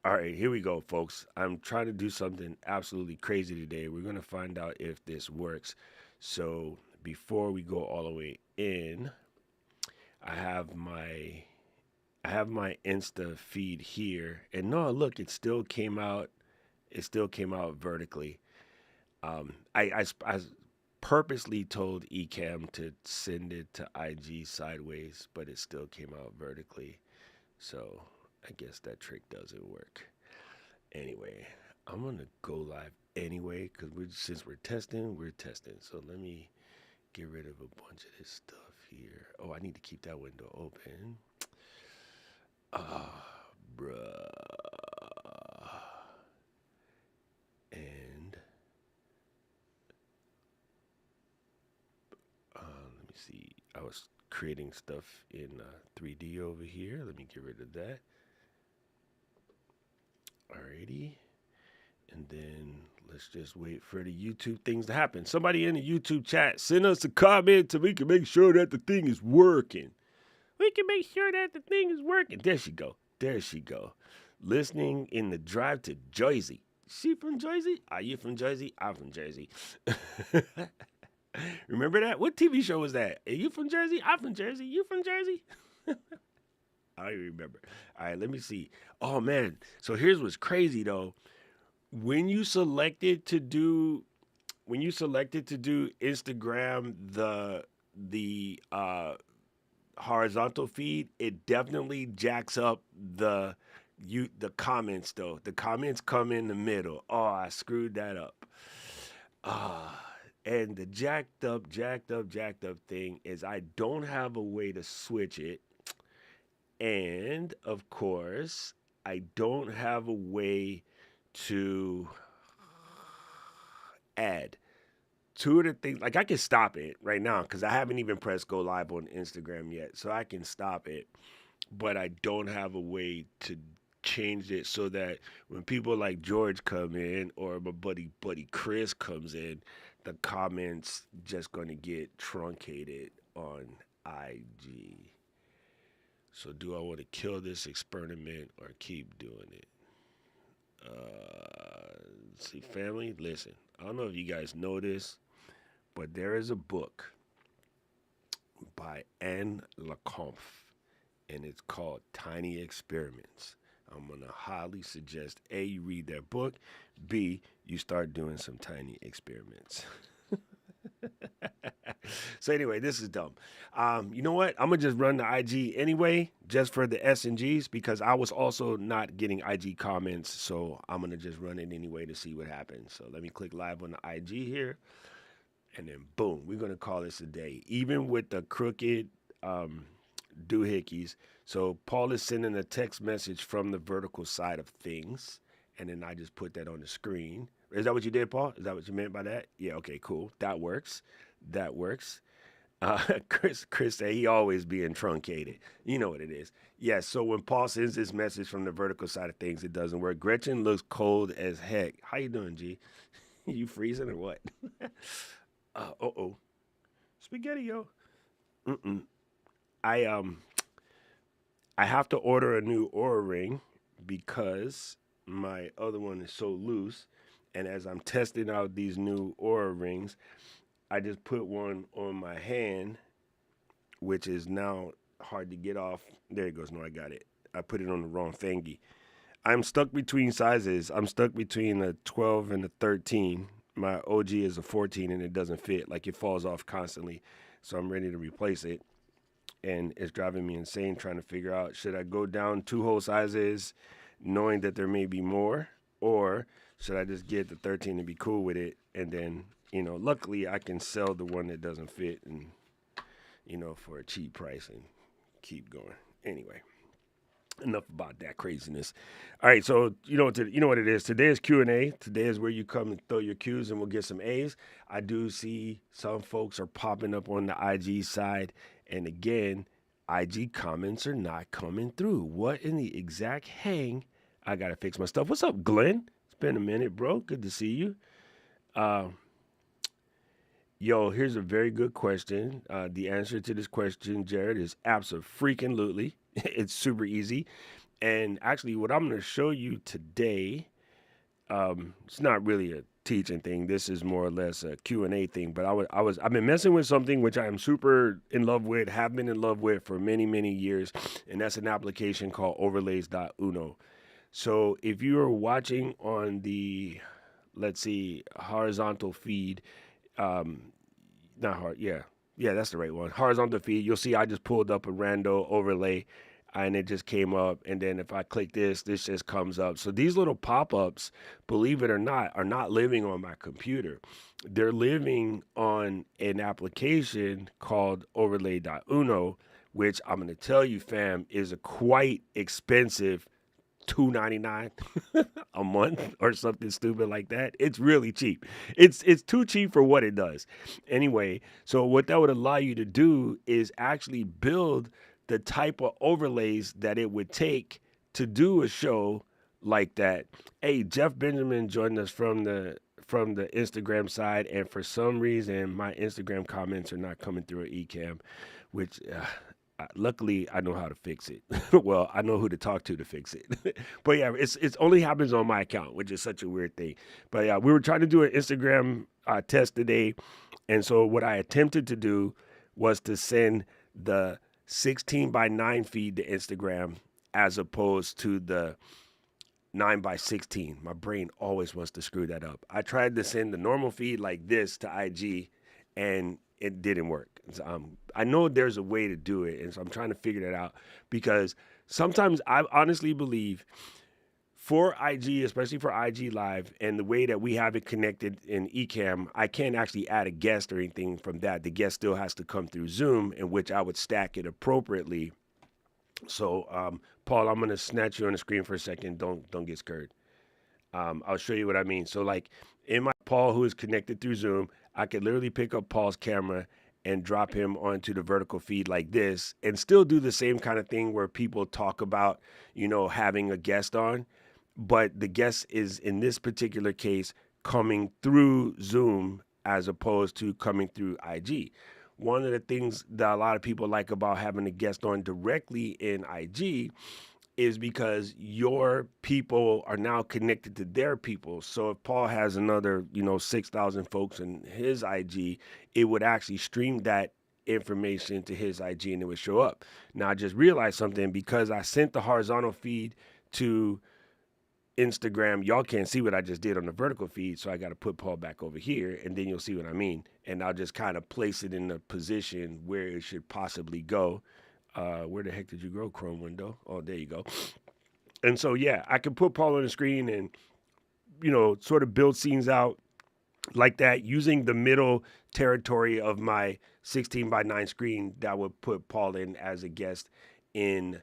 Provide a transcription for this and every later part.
All right, here we go, folks. I'm trying to do something absolutely crazy today. We're going to find out if this works. So, before we go all the way in, I have my I have my Insta feed here. And no, look, it still came out vertically. I purposely told Ecamm to send it to IG sideways, but it still came out vertically. So, I guess that trick doesn't work. Anyway, I'm gonna go live anyway because since we're testing, we're testing. So let me get rid of a bunch of this stuff here. Oh, I need to keep that window open. Ah, bruh. And let me see. I was creating stuff in 3D over here. Let me get rid of that. Alrighty. And then let's just wait for the YouTube things to happen. Somebody in the YouTube chat, send us a comment so we can make sure that the thing is working. We can make sure that the thing is working. There she go. There she go. Listening in the drive to Jersey. She from Jersey? Are you from Jersey? I'm from Jersey. Remember that? What TV show was that? Are you from Jersey? I'm from Jersey. You from Jersey? I don't even remember. All right, let me see. Oh man. So here's what's crazy though. When you selected to do Instagram the horizontal feed, it definitely jacks up the comments though. The comments come in the middle. Oh, I screwed that up. Ah, and the jacked up thing is I don't have a way to switch it. And of course, I don't have a way to add two of the things. Like I can stop it right now because I haven't even pressed go live on Instagram yet, so I can stop it. But I don't have a way to change it so that when people like George come in or my buddy Chris comes in, the comments just gonna get truncated on IG. So do I want to kill this experiment or keep doing it? See, family, listen. I don't know if you guys know this, but there is a book by Anne Lecomte, and it's called Tiny Experiments. I'm going to highly suggest A, you read that book, B, you start doing some tiny experiments. So anyway, this is dumb. You know what? I'm gonna just run the IG anyway, just for the S and Gs, because I was also not getting IG comments. So I'm gonna just run it anyway to see what happens. So let me click live on the IG here, and then boom, we're gonna call this a day. Even with the crooked doohickeys. So Paul is sending a text message from the vertical side of things, and then I just put that on the screen. Is that what you did, Paul? Is that what you meant by that? Yeah. Okay. Cool. That works. That works. Chris said he always being truncated. You know what it is. Yes. So when Paul sends this message from the vertical side of things, it doesn't work. Gretchen looks cold as heck. How you doing, G? You freezing or what? Oh. Spaghetti, yo. Mm-mm. I I have to order a new Aura ring because my other one is so loose. And as I'm testing out these new Aura rings, I just put one on my hand, which is now hard to get off. There it goes. No, I got it. I put it on the wrong thingy. I'm stuck between sizes. I'm stuck between a 12 and a 13. My OG is a 14 and it doesn't fit. Like it falls off constantly. So I'm ready to replace it. And it's driving me insane trying to figure out should I go down two whole sizes knowing that there may be more, or should I just get the 13 and be cool with it? And then, luckily I can sell the one that doesn't fit and, for a cheap price and keep going. Anyway, enough about that craziness. All right, so you know what it is. Today is Q&A. Today is where you come and throw your Q's and we'll get some A's. I do see some folks are popping up on the IG side, and again, IG comments are not coming through. What in the exact hang? I gotta fix my stuff. What's up, Glenn? It's been a minute, bro. Good to see you. Uh, Yo, here's a very good question. The answer to this question, Jared, is absolutely. It's super easy. And actually, what I'm going to show you today, it's not really a teaching thing. This is more or less a Q&A thing. But I've been messing with something which I am super in love with, have been in love with for many, many years, and that's an application called overlays.uno. So if you are watching on the, let's see, horizontal feed, um, not hard, yeah, that's the right one. Horizontal feed. You'll see I just pulled up a rando overlay, and it just came up. And then if I click this just comes up. So these little pop-ups, believe it or not, are not living on my computer. They're living on an application called overlay.uno, which I'm gonna tell you, fam, is a quite expensive $2.99 a month or something stupid like that. It's really cheap. It's too cheap for what it does. Anyway, so what that would allow you to do is actually build the type of overlays that it would take to do a show like that. Hey, Jeff Benjamin joined us from the Instagram side, and for some reason my Instagram comments are not coming through at Ecamm, which luckily I know how to fix it. Well, I know who to talk to fix it. But yeah, it's only happens on my account, which is such a weird thing. But yeah, we were trying to do an Instagram test today, and so what I attempted to do was to send the 16 by 9 feed to Instagram as opposed to the 9 by 16. My brain always wants to screw that up. I tried to send the normal feed like this to IG, and it didn't work. So, I know there's a way to do it, and so I'm trying to figure that out, because sometimes I honestly believe for IG, especially for IG Live, and the way that we have it connected in Ecamm, I can't actually add a guest or anything from that. The guest still has to come through Zoom, in which I would stack it appropriately. So, Paul, I'm gonna snatch you on the screen for a second. Don't get scared. I'll show you what I mean. So, like in my Paul, who is connected through Zoom, I could literally pick up Paul's camera and drop him onto the vertical feed like this, and still do the same kind of thing where people talk about, having a guest on, but the guest is in this particular case coming through Zoom as opposed to coming through IG. One of the things that a lot of people like about having a guest on directly in IG is because your people are now connected to their people. So if Paul has another, 6,000 folks in his IG, it would actually stream that information to his IG and it would show up. Now I just realized something, because I sent the horizontal feed to Instagram. Y'all can't see what I just did on the vertical feed, so I got to put Paul back over here, and then you'll see what I mean. And I'll just kind of place it in the position where it should possibly go. Where the heck did you go, Chrome window? Oh, there you go. And so, yeah, I can put Paul on the screen and, sort of build scenes out like that using the middle territory of my 16 by 9 screen that would put Paul in as a guest in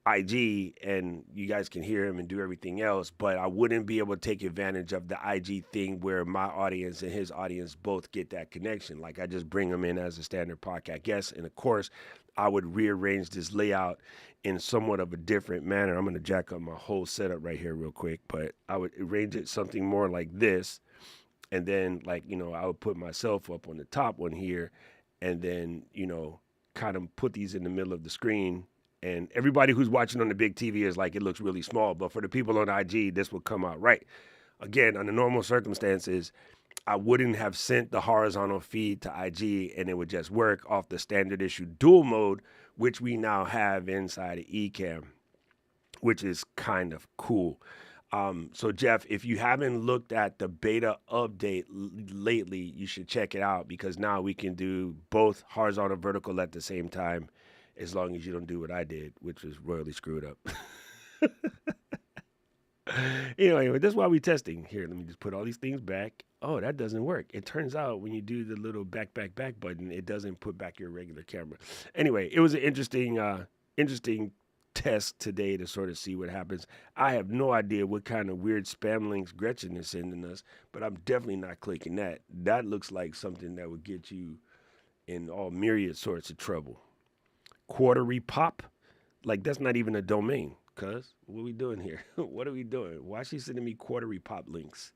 IG, and you guys can hear him and do everything else, but I wouldn't be able to take advantage of the IG thing where my audience and his audience both get that connection. Like, I just bring them in as a standard podcast guest, and of course, I would rearrange this layout in somewhat of a different manner. I'm going to jack up my whole setup right here real quick, but I would arrange it something more like this, and then, I would put myself up on the top one here, and then, kind of put these in the middle of the screen. And everybody who's watching on the big TV is like, it looks really small. But for the people on IG, this will come out right. Again, under normal circumstances, I wouldn't have sent the horizontal feed to IG, and it would just work off the standard issue dual mode, which we now have inside of Ecamm, which is kind of cool. So, Jeff, if you haven't looked at the beta update lately, you should check it out, because now we can do both horizontal and vertical at the same time, as long as you don't do what I did, which was royally screwed up. Anyway, that's why we're testing. Here, let me just put all these things back. Oh, that doesn't work. It turns out when you do the little back button, it doesn't put back your regular camera. Anyway, it was an interesting test today to sort of see what happens. I have no idea what kind of weird spam links Gretchen is sending us, but I'm definitely not clicking that. That looks like something that would get you in all myriad sorts of trouble. Quarterly pop, like that's not even a domain. Cuz what are we doing here? What are we doing? Why is she sending me quarterly pop links?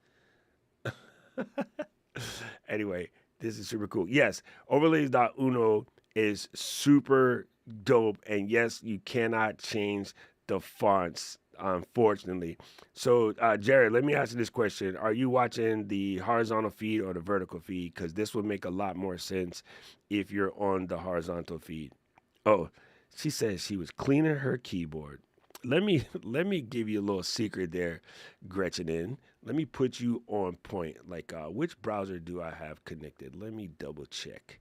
Anyway, this is super cool. Yes, overlays.uno is super dope, and yes, you cannot change the fonts, unfortunately. So, Jared, let me ask you this question: are you watching the horizontal feed or the vertical feed? Because this would make a lot more sense if you're on the horizontal feed. Oh, she says she was cleaning her keyboard. Let me give you a little secret there, Gretchen. Let me put you on point. Like, which browser do I have connected? Let me double check.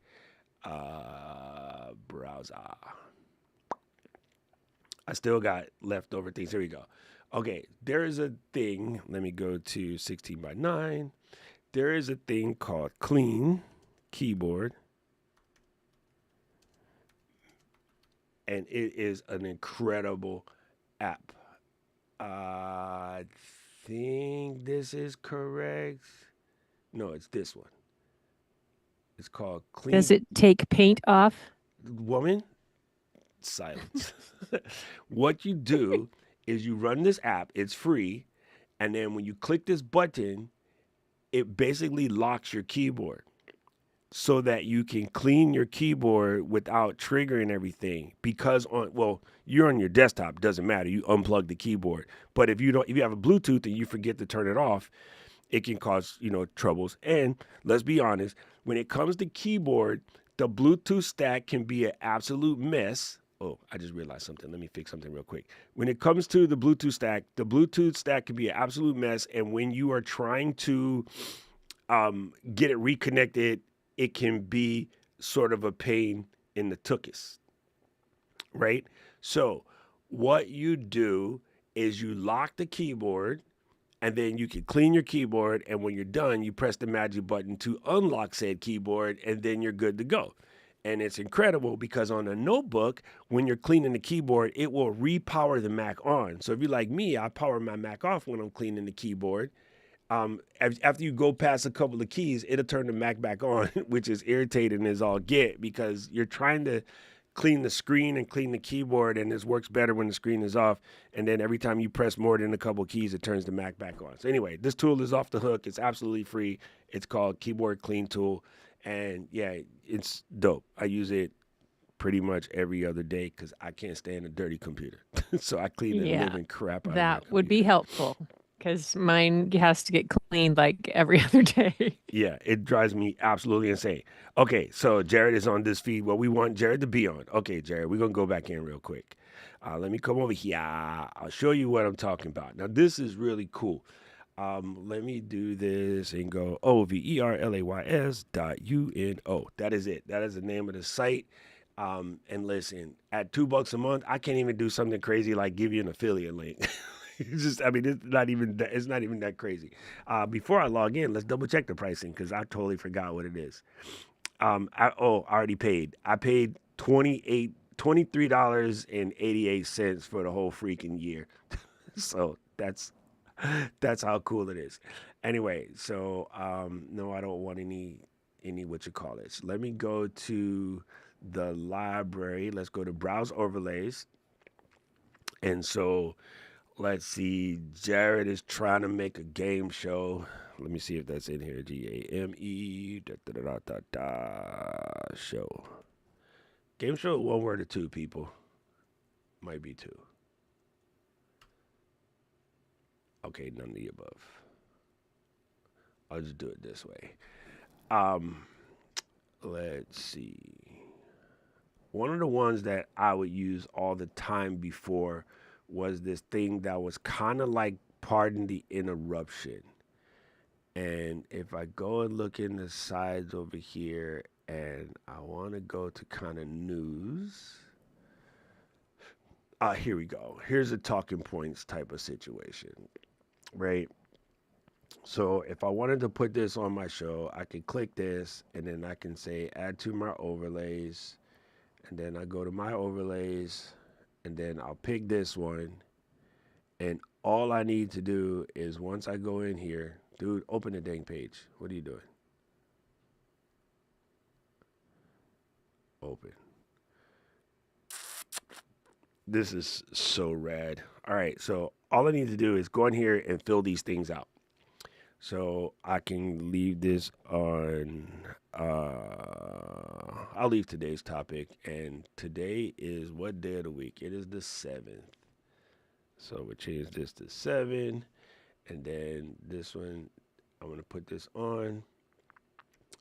Browser. I still got leftover things. Here we go. Okay, there is a thing. Let me go to 16 by 9. There is a thing called Clean Keyboard, and it is an incredible app. I think this is correct. No, it's this one. It's called Does Clean it take paint off? Woman. Silence. What you do is you run this app. It's free, and then when you click this button, it basically locks your keyboard so that you can clean your keyboard without triggering everything. Because you're on your desktop, doesn't matter. You unplug the keyboard. But if you have a Bluetooth and you forget to turn it off, it can cause, troubles. And let's be honest, when it comes to keyboard, the Bluetooth stack can be an absolute mess. Oh, I just realized something. Let me fix something real quick. When it comes to the Bluetooth stack can be an absolute mess. And when you are trying to get it reconnected, it can be sort of a pain in the tuchus, right? So, what you do is you lock the keyboard, and then you can clean your keyboard. And when you're done, you press the magic button to unlock said keyboard, and then you're good to go. And it's incredible because on a notebook, when you're cleaning the keyboard, it will repower the Mac on. So if you're like me, I power my Mac off when I'm cleaning the keyboard. After you go past a couple of keys, it'll turn the Mac back on, which is irritating as all get because you're trying to clean the screen and clean the keyboard, and this works better when the screen is off. And then every time you press more than a couple of keys, it turns the Mac back on. So anyway, this tool is off the hook. It's absolutely free. It's called Keyboard Clean Tool, and yeah, it's dope. I use it pretty much every other day because I can't stand a dirty computer. So I clean the Yeah, living crap out of my that would be computer. helpful because mine has to get cleaned like every other day. Yeah, it drives me absolutely insane. Okay, so Jared is on this feed. Well, we want Jared to be on. Okay, Jared, we're going to go back in real quick. Let me come over here. I'll show you what I'm talking about. Now, this is really cool. Let me do this and go overlays.uno. That is it. That is the name of the site. And listen, at $2 a month, I can't even do something crazy like give you an affiliate link. It's just, I mean, it's not even that crazy. Before I log in, let's double check the pricing because I totally forgot what it is. I already paid. I paid $23.88 for the whole freaking year. So that's how cool it is. Anyway, so no, I don't want any what you call it. So let me go to the library. Let's go to browse overlays. And so let's see. Jared is trying to make a game show. Let me see if that's in here. GAME da, da, da, da, da, show. Game show, one word or two, people. Might be two. Okay, none of the above. I'll just do it this way. Um, let's see. One of the ones that I would use all the time before was this thing that was kind of like pardon the interruption. And if I go and look in the sides over here and I want to go to kind of news, here we go. Here's a talking points type of situation, right? So if I wanted to put this on my show, I could click this and then I can say add to my overlays. And then I go to my overlays and then I'll pick this one. And all I need to do is once I go in here, dude, open the dang page. What are you doing? Open. This is so rad. All right, so all I need to do is go in here and fill these things out. So I can leave this on. I'll leave today's topic, and today is what day of the week? It is the 7th. So we'll change this to 7. And then this one, I'm going to put this on.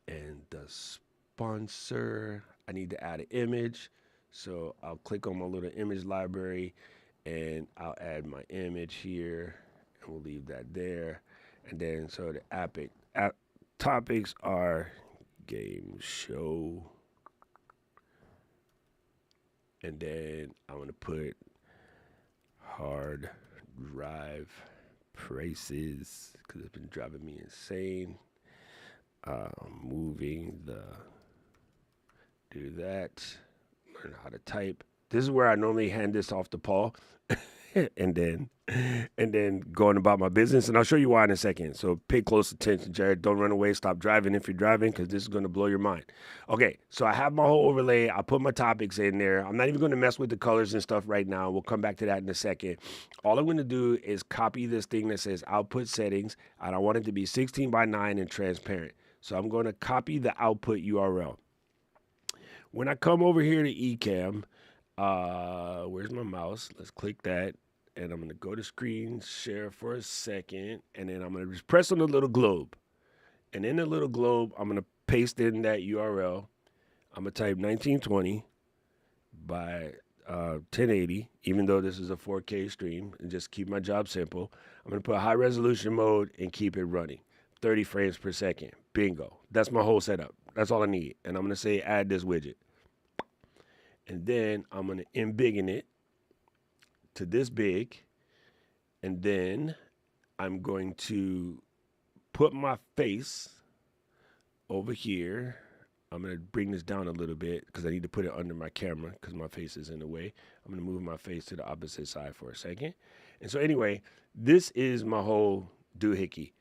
And the sponsor, I need to add an image. So I'll click on my little image library and I'll add my image here and we'll leave that there. And then so the app topics are game show. And then I'm going to put hard drive prices because it's been driving me insane. Moving the, do that, learn how to type. This is where I normally hand this off to Paul and then going about my business. And I'll show you why in a second. So pay close attention, Jared. Don't run away. Stop driving if you're driving because this is going to blow your mind. Okay, so I have my whole overlay. I put my topics in there. I'm not even going to mess with the colors and stuff right now. We'll come back to that in a second. All I'm going to do is copy this thing that says output settings. And I want it to be 16 by 9 and transparent. So I'm going to copy the output URL. When I come over here to Ecamm, where's my mouse? Let's click that. And I'm going to go to screen share for a second. And then I'm going to just press on the little globe. And in the little globe, I'm going to paste in that URL. I'm going to type 1920 by 1080, even though this is a 4K stream, and just keep my job simple. I'm going to put high resolution mode and keep it running. 30 frames per second. Bingo. That's my whole setup. That's all I need. And I'm going to say add this widget. And then I'm going to embiggen it to this big. And then I'm going to put my face over here. I'm going to bring this down a little bit because I need to put it under my camera because my face is in the way. I'm going to move my face to the opposite side for a second. And so anyway, this is my whole doohickey.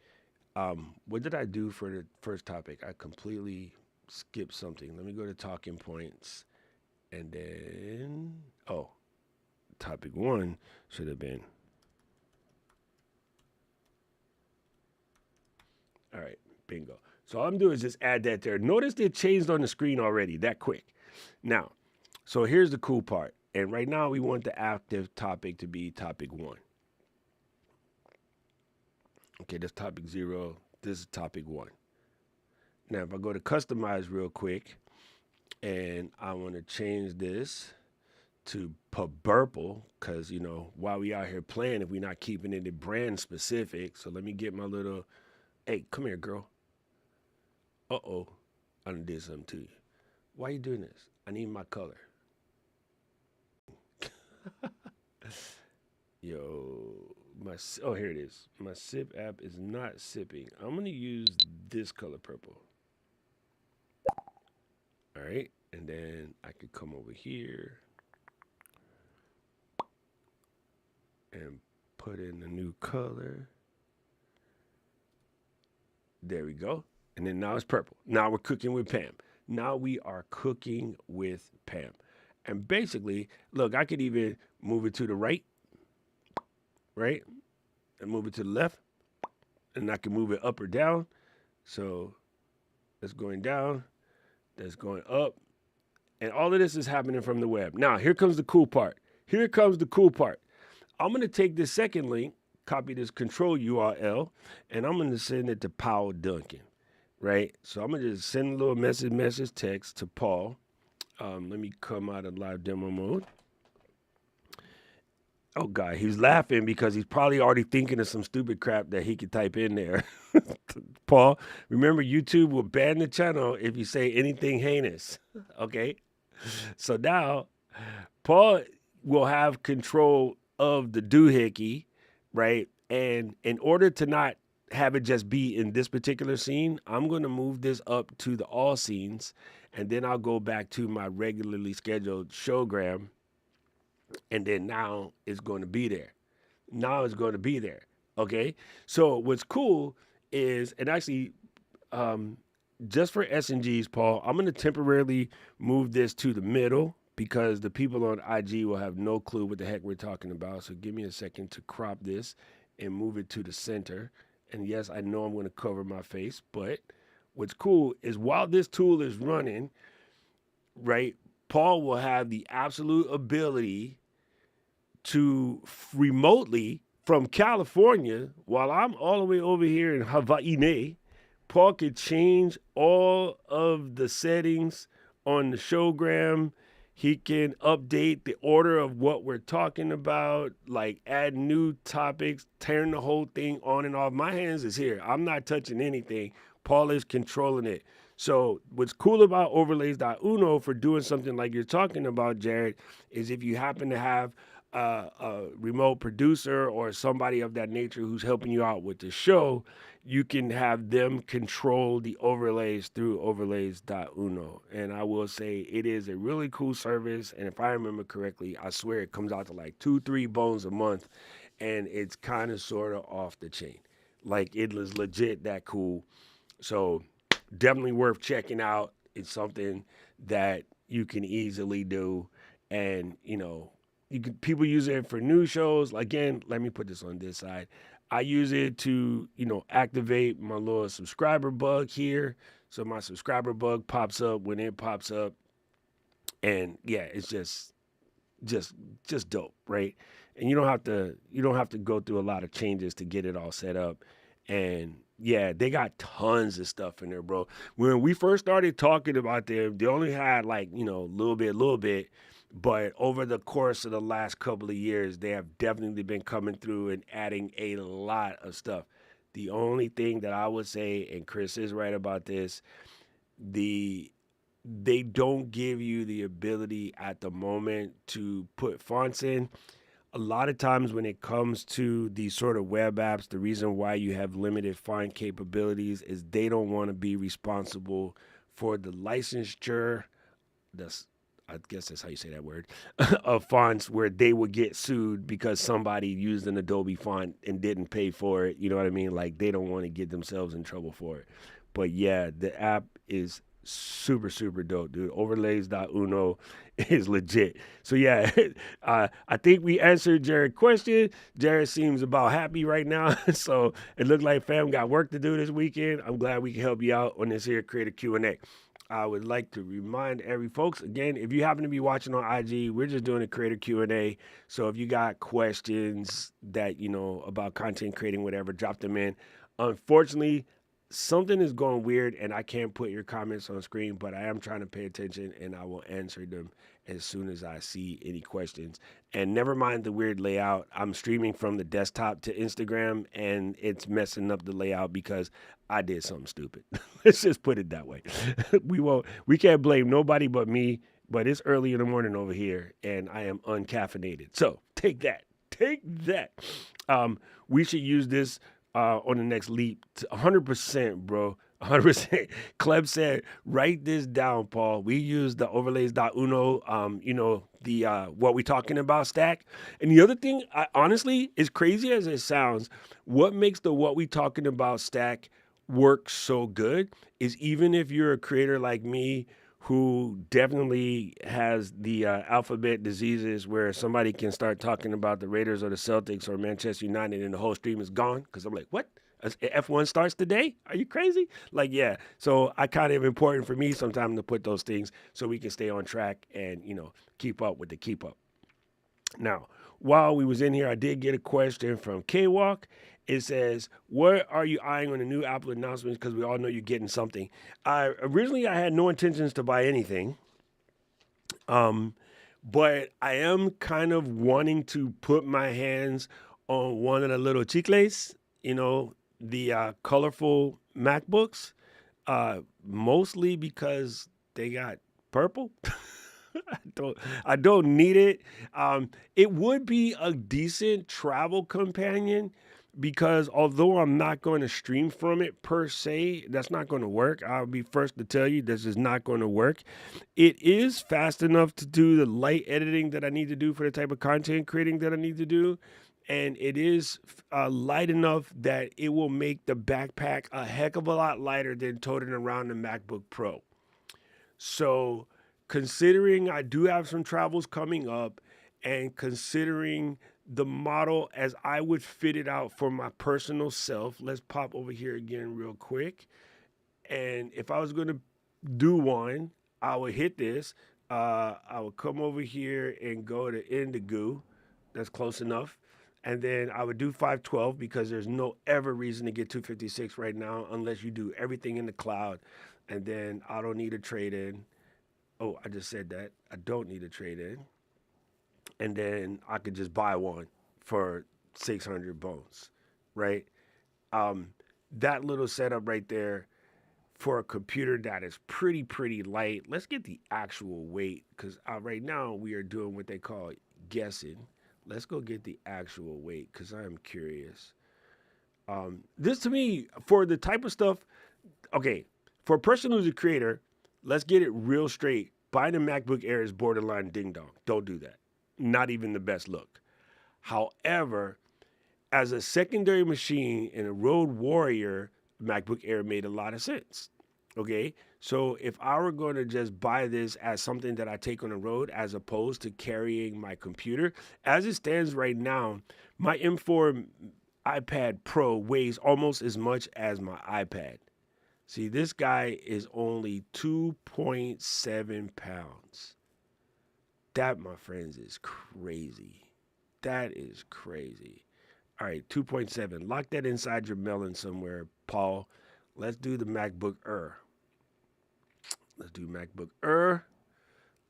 What did I do for the first topic? I completely skipped something. Let me go to talking points. And then, topic 1 should have been. All right, bingo. So all I'm doing is just add that there. Notice it changed on the screen already that quick. Now, so here's the cool part. And right now we want the active topic to be topic 1. Okay, that's topic 0. This is topic 1. Now, if I go to customize real quick, and I want to change this to purple, because, you know, while we out here playing, if we're not keeping it brand specific. So let me get my little, hey, come here, girl. Uh-oh, I done did something to you. Why are you doing this? I need my color. Yo, here it is. My sip app is not sipping. I'm going to use this color purple. All right, and then I could come over here and put in a new color. There we go. And then now it's purple. Now we're cooking with Pam. Now we are cooking with Pam. And basically, look, I could even move it to the right, and move it to the left, and I can move it up or down. So that's going down, that's going up, and all of this is happening from the web. Now, here comes the cool part. I'm going to take this second link, copy this control URL, and I'm going to send it to Paul Duncan, right? So I'm going to just send a little message text to Paul. Let me come out of live demo mode. Oh, God, he's laughing because he's probably already thinking of some stupid crap that he could type in there. Paul, remember, YouTube will ban the channel if you say anything heinous, okay? So now, Paul will have control of the doohickey, right? And in order to not have it just be in this particular scene, I'm going to move this up to the all scenes, and then I'll go back to my regularly scheduled showgram. And then now it's going to be there. Okay. So what's cool is, and actually, just for S&Gs, Paul, I'm going to temporarily move this to the middle because the people on IG will have no clue what the heck we're talking about. So give me a second to crop this and move it to the center. And yes, I know I'm going to cover my face, but what's cool is while this tool is running, right, Paul will have the absolute ability to remotely from California while I'm all the way over here in Hawaii. Paul could change all of the settings on the showgram. He can update the order of what we're talking about, like add new topics, turn the whole thing on and off. My hands is here. I'm not touching anything. Paul is controlling it. So what's cool about overlays.uno for doing something like you're talking about, Jared, is if you happen to have a remote producer or somebody of that nature who's helping you out with the show, you can have them control the overlays through overlays.uno. And I will say it is a really cool service. And if I remember correctly, I swear it comes out to like 2-3 bones a month. And it's kind of sort of off the chain. Like it is legit that cool. So definitely worth checking out. It's something that you can easily do. And, people use it for new shows. Again, let me put this on this side. I use it to, activate my little subscriber bug here. So my subscriber bug pops up when it pops up. And yeah, it's just dope, right? And you don't have to go through a lot of changes to get it all set up. And yeah, they got tons of stuff in there, bro. When we first started talking about them, they only had like, little bit. But over the course of the last couple of years, they have definitely been coming through and adding a lot of stuff. The only thing that I would say, and Chris is right about this, they don't give you the ability at the moment to put fonts in. A lot of times when it comes to these sort of web apps, the reason why you have limited font capabilities is they don't want to be responsible for the licensure, that's I guess that's how you say that word, of fonts where they would get sued because somebody used an Adobe font and didn't pay for it. You know what I mean? Like they don't want to get themselves in trouble for it. But yeah, the app is super, super dope, dude. Overlays.uno is legit. So yeah, I think we answered Jared's question. Jared seems about happy right now. So it looked like fam got work to do this weekend. I'm glad we can help you out on this here Creator Q&A. I would like to remind every folks again, if you happen to be watching on IG, we're just doing a creator Q&A. So if you got questions that about content creating, whatever, drop them in. Unfortunately, something is going weird and I can't put your comments on screen, but I am trying to pay attention and I will answer them as soon as I see any questions. And never mind the weird layout. I'm streaming from the desktop to Instagram and it's messing up the layout because I did something stupid. Let's just put it that way. We can't blame nobody but me, but it's early in the morning over here and I am uncaffeinated. So take that. Take that. We should use this on the next leap. 100%, bro. 100%. Cleb said, write this down, Paul. We use the overlays.uno, the what we talking about stack. And the other thing, honestly, as crazy as it sounds, what makes the what we talking about stack work so good is even if you're a creator like me who definitely has the alphabet diseases where somebody can start talking about the Raiders or the Celtics or Manchester United and the whole stream is gone because I'm like, what? F1 starts today? Are you crazy? Like, yeah. So I kind of important for me sometimes to put those things so we can stay on track and, keep up with the keep up. Now, while we was in here, I did get a question from K-Walk. It says, what are you eyeing on the new Apple announcements? Because we all know you're getting something. Originally, I had no intentions to buy anything. But I am kind of wanting to put my hands on one of the little chicles, the colorful MacBooks, mostly because they got purple. I don't need it. It would be a decent travel companion because although I'm not going to stream from it per se, that's not going to work. I'll be first to tell you this is not going to work. It is fast enough to do the light editing that I need to do for the type of content creating that I need to do. And it is light enough that it will make the backpack a heck of a lot lighter than toting around the MacBook Pro. So considering I do have some travels coming up and considering the model as I would fit it out for my personal self, let's pop over here again real quick. And if I was going to do one, I would hit this. I would come over here and go to Indigo. That's close enough. And then I would do 512 because there's no ever reason to get 256 right now unless you do everything in the cloud. And then I don't need a trade in. Oh, I just said that. I don't need a trade in. And then I could just buy one for 600 bones, right? Um, that little setup right there for a computer that is pretty light. Let's get the actual weight because right now we are doing what they call guessing. Let's go get the actual weight because I am curious. This to me, for the type of stuff, okay, for a person who's a creator, let's get it real straight. Buying a MacBook Air is borderline ding dong. Don't do that. Not even the best look. However, as a secondary machine and a road warrior, MacBook Air made a lot of sense. Okay, so if I were going to just buy this as something that I take on the road as opposed to carrying my computer, as it stands right now, my M4 iPad Pro weighs almost as much as my iPad. See, this guy is only 2.7 pounds. That, my friends, is crazy. That is crazy. All right, 2.7. Lock that inside your melon somewhere, Paul. Let's do the MacBook Air. Let's do MacBook Air.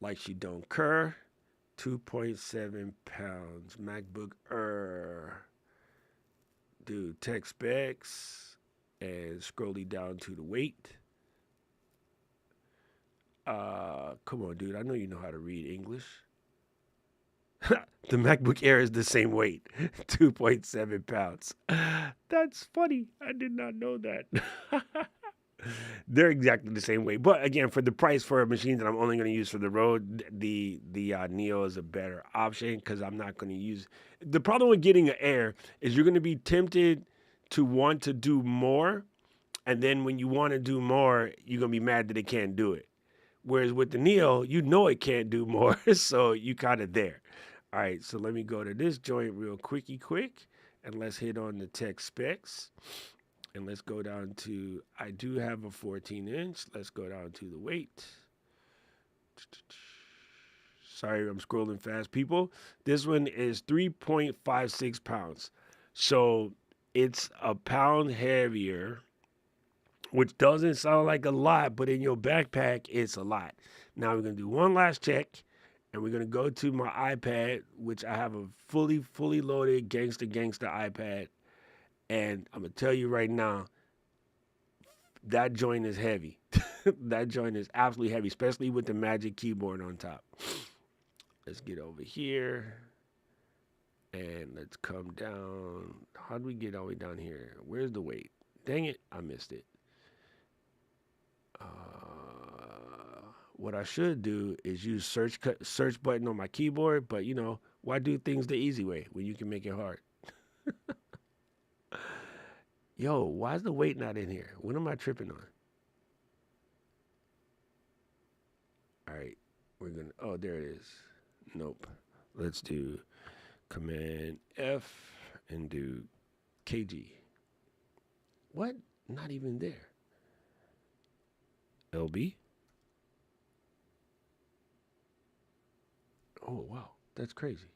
Like she don't cur. 2.7 pounds. MacBook Air. Do tech specs and scrolling down to the weight. Come on, dude. I know you know how to read English. The MacBook Air is the same weight, 2.7 pounds. That's funny. I did not know that. They're exactly the same weight. But again, for the price for a machine that I'm only going to use for the road, the Neo is a better option because I'm not going to use. The problem with getting an Air is you're going to be tempted to want to do more, and then when you want to do more, you're going to be mad that it can't do it. Whereas with the Neo, you know it can't do more, so you kind of there. All right, so let me go to this joint real quick, and let's hit on the tech specs. And let's go down to, I do have a 14 inch. Let's go down to the weight. Sorry, I'm scrolling fast, people. This one is 3.56 pounds. So it's a pound heavier, which doesn't sound like a lot, but in your backpack, it's a lot. Now we're going to do one last check, and we're going to go to my iPad, which I have a fully loaded gangster iPad. And I'm going to tell you right now, that joint is heavy. That joint is absolutely heavy, especially with the Magic Keyboard on top. Let's get over here. And let's come down. How do we get all the way down here? Where's the weight? Dang it, I missed it. What I should do is use search button on my keyboard, but why do things the easy way when you can make it hard? Yo, why is the weight not in here? What am I tripping on? All right, we're gonna. Oh, there it is. Nope. Let's do Command F and do KG. What? Not even there. LB. Oh wow, that's crazy.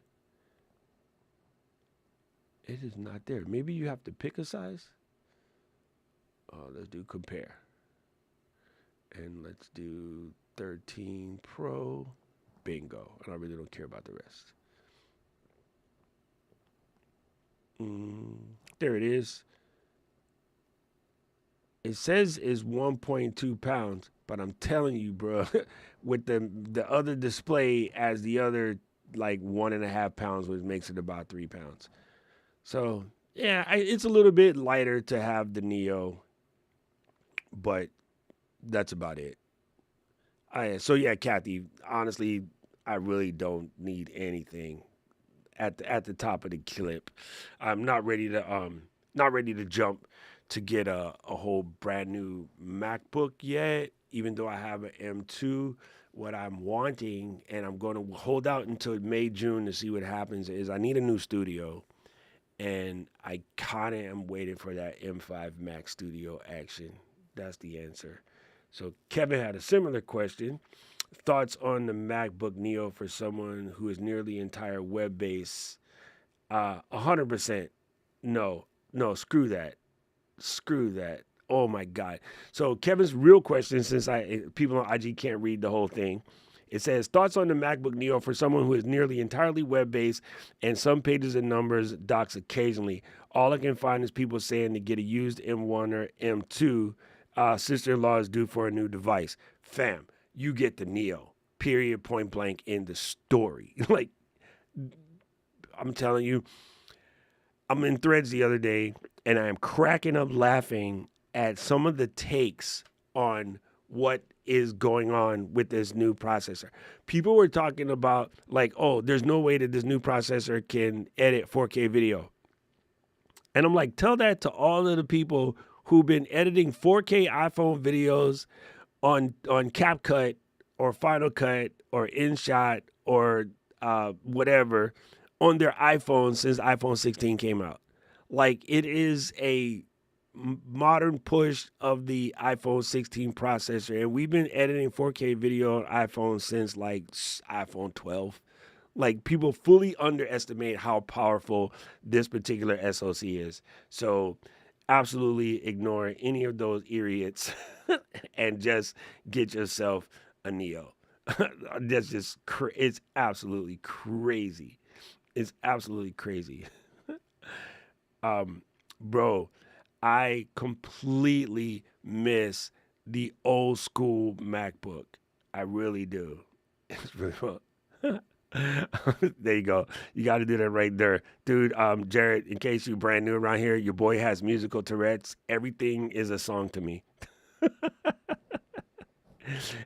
It is not there. Maybe you have to pick a size. Let's do compare. And let's do 13 Pro. Bingo. And I really don't care about the rest. There it is. It says it's 1.2 pounds, but I'm telling you, bro, with the other display as the other like 1.5 pounds, which makes it about 3 pounds. So yeah, it's a little bit lighter to have the Neo, but that's about it. So yeah, Kathy. Honestly, I really don't need anything at the top of the clip. I'm not ready to jump to get a whole brand new MacBook yet. Even though I have an M2, what I'm wanting, and I'm going to hold out until May June to see what happens, is I need a new studio, and I kind of am waiting for that M5 Mac Studio action. That's the answer. So Kevin had a similar question. Thoughts on the MacBook Neo for someone who is nearly entire web based? 100%. No, no, screw that. Oh my God. So Kevin's real question, since people on IG can't read the whole thing, it says thoughts on the MacBook Neo for someone who is nearly entirely web based and some pages and numbers docs occasionally. All I can find is people saying to get a used M1 or M2. Sister-in-law is due for a new device. Fam, you get the Neo. Period. Point blank. In the story. Like I'm telling you, I'm in Threads the other day and I am cracking up laughing at some of the takes on what is going on with this new processor. People were talking about like, oh, there's no way that this new processor can edit 4K video. And I'm like, tell that to all of the people who've been editing 4K iPhone videos on CapCut or Final Cut or InShot or whatever on their iPhone since iPhone 16 came out. Like it is a modern push of the iPhone 16 processor, and we've been editing 4K video on iPhone since like iPhone 12. Like people fully underestimate how powerful this particular SoC is. So absolutely ignore any of those idiots and just get yourself a Neo. That's just it's absolutely crazy. It's absolutely crazy. Bro, I completely miss the old school MacBook. I really do. It's really fun. There you go. You got to do that right there, dude. Jared, in case you're brand new around here, your boy has musical Tourette's. Everything is a song to me.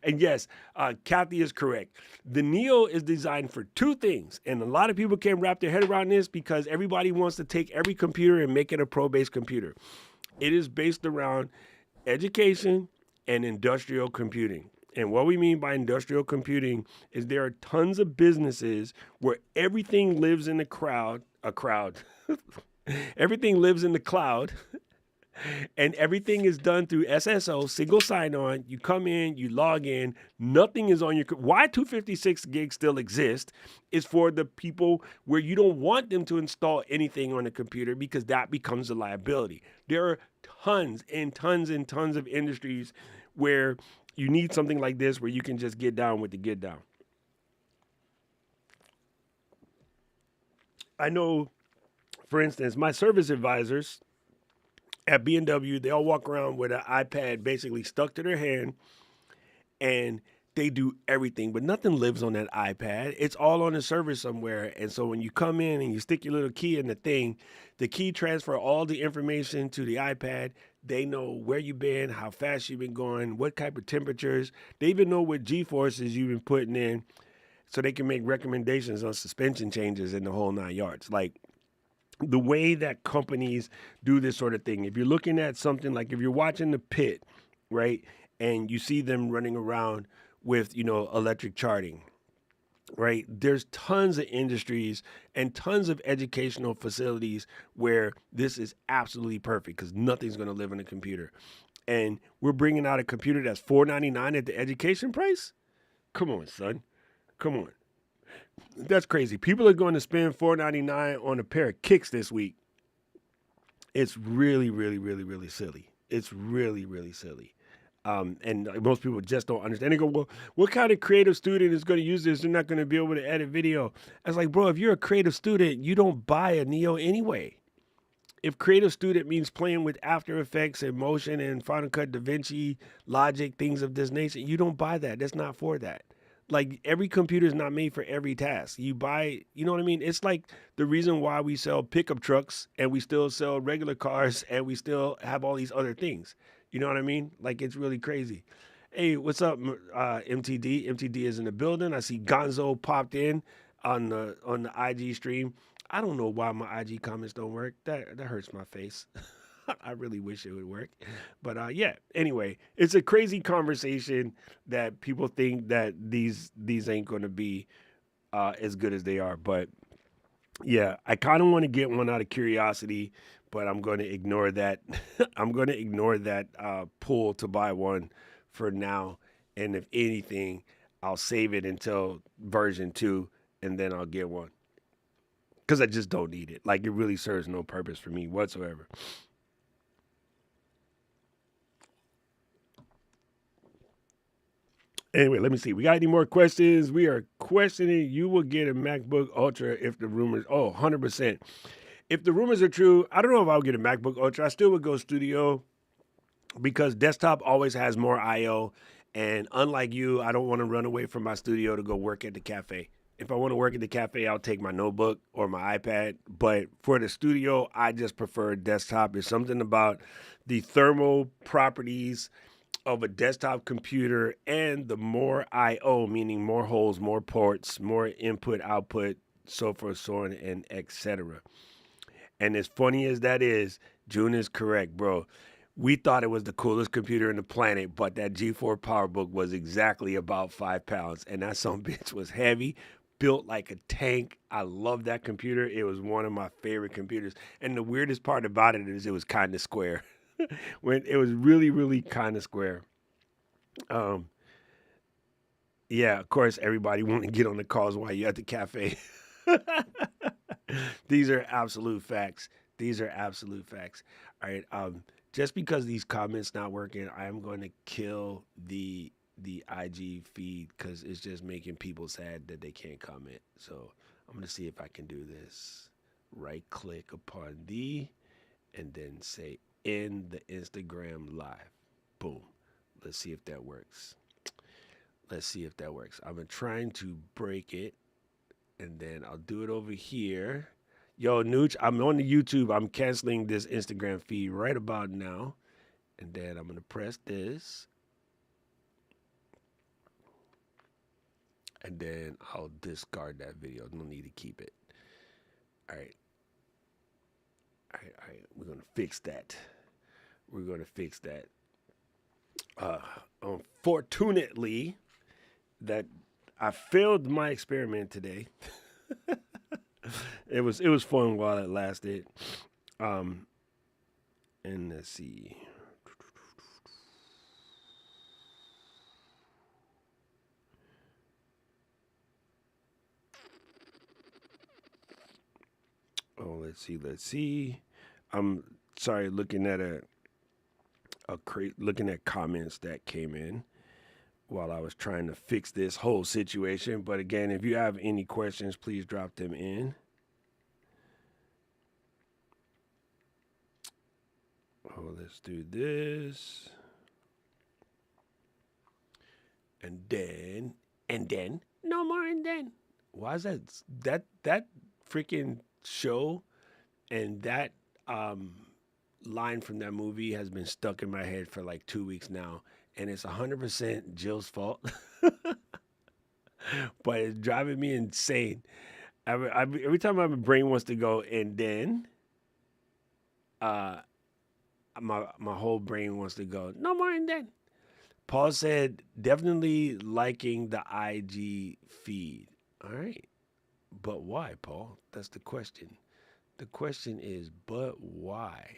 And yes, Kathy is correct. The Neo is designed for two things, and a lot of people can't wrap their head around this because everybody wants to take every computer and make it a pro-based computer. It is based around education and industrial computing. And what we mean by industrial computing is there are tons of businesses where everything lives in a crowd. Everything lives in the cloud and everything is done through SSO, single sign-on. You come in, you log in, nothing is on your. Why 256 gigs still exist is for the people where you don't want them to install anything on the computer because that becomes a liability. There are tons and tons and tons of industries where you need something like this where you can just get down with the get down. I know, for instance, my service advisors at B&W, they all walk around with an iPad basically stuck to their hand and they do everything, but nothing lives on that iPad. It's all on a server somewhere. And so when you come in and you stick your little key in the key transfer all the information to the iPad. They know where you've been, how fast you've been going, what type of temperatures. They even know what G-forces you've been putting in so they can make recommendations on suspension changes in the whole 9 yards. Like, the way that companies do this sort of thing. If you're looking at something like if you're watching The Pit, right, and you see them running around with, electric charting, right? There's tons of industries and tons of educational facilities where this is absolutely perfect because nothing's going to live in a computer. And we're bringing out a computer that's $499 at the education price? Come on, son. Come on. That's crazy. People are going to spend $499 on a pair of kicks this week. It's really, really, really, really silly. It's really, really silly. And most people just don't understand. They go, well, what kind of creative student is going to use this? They're not going to be able to edit video. I was like, bro, if you're a creative student, you don't buy a Neo anyway. If creative student means playing with After Effects and Motion and Final Cut, DaVinci, Logic, things of this nature, you don't buy that. That's not for that. Like every computer is not made for every task. You buy, you know what I mean? It's like the reason why we sell pickup trucks and we still sell regular cars and we still have all these other things. You know what I mean? Like it's really crazy. Hey, what's up, MTD? MTD is in the building. I see Gonzo popped in on the IG stream. I don't know why my IG comments don't work. That hurts my face. I really wish it would work. But yeah, anyway, it's a crazy conversation that people think that these ain't going to be as good as they are. But yeah, I kind of want to get one out of curiosity, but I'm going to ignore that. I'm going to ignore that pull to buy one for now. And if anything, I'll save it until version 2 and then I'll get one. because I just don't need it. Like, it really serves no purpose for me whatsoever. Anyway, let me see. We got any more questions? We are questioning. You will get a MacBook Ultra if the rumors. Oh, 100%. If the rumors are true, I don't know if I'll get a MacBook Ultra. I still would go studio because desktop always has more I/O. And unlike you, I don't want to run away from my studio to go work at the cafe. If I want to work at the cafe, I'll take my notebook or my iPad. But for the studio, I just prefer desktop. There's something about the thermal properties of a desktop computer and the more I/O, meaning more holes, more ports, more input, output, so forth, so on, and etc. And as funny as that is, June is correct, bro. We thought it was the coolest computer in the planet, but that G4 PowerBook was exactly about 5 pounds. And that some bitch was heavy, built like a tank. I love that computer. It was one of my favorite computers. And the weirdest part about it is it was kind of square. When it was really, really kind of square. Um, yeah, of course, everybody want to get on the calls while you're at the cafe. These are absolute facts. These are absolute facts. All right. Just because these comments not working, I am going to kill the IG feed because it's just making people sad that they can't comment. So I'm gonna see if I can do this. Right click upon the and then say in the Instagram live. Boom. Let's see if that works. Let's see if that works. I'm trying to break it and then I'll do it over here. Yo, Nooch, I'm on the YouTube. I'm canceling this Instagram feed right about now. And then I'm going to press this. And then I'll discard that video. No need to keep it. All right. All right. We're going to fix that. We're going to fix that. Unfortunately, that I failed my experiment today. It was fun while it lasted. And let's see. Oh, let's see. I'm sorry, looking at looking at comments that came in while I was trying to fix this whole situation. But again, if you have any questions, please drop them in. Oh, let's do this. And then, no more and then. Why is that freaking show and that line from that movie has been stuck in my head for like 2 weeks now, and it's 100% Jill's fault, but it's driving me insane. Every time my brain wants to go, and then uh, my whole brain wants to go, no more and then. Paul said, definitely liking the IG feed. All right. But why, Paul? That's the question. The question is, but why?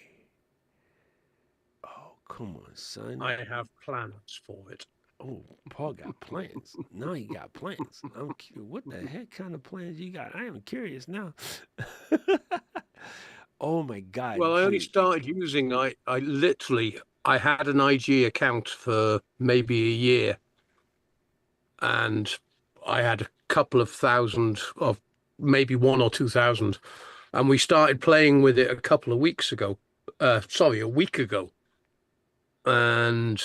Oh, come on, son. I have plans for it. Oh, Paul got plans. Now he got plans. What the heck kind of plans you got? I am curious now. Oh my God. Well, I only dude. started using I had an IG account for maybe a year, and I had a couple of thousand of maybe 1 or 2 thousand, and we started playing with it a couple of weeks ago. A week ago. And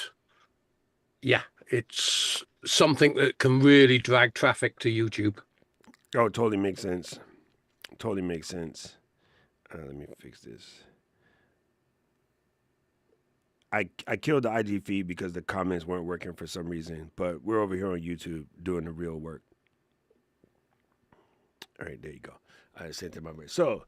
yeah, it's something that can really drag traffic to YouTube. Oh, totally makes sense. Totally makes sense. Let me fix this. I killed the IG feed because the comments weren't working for some reason, but we're over here on YouTube doing the real work. All right, there you go. I sent it my way. So,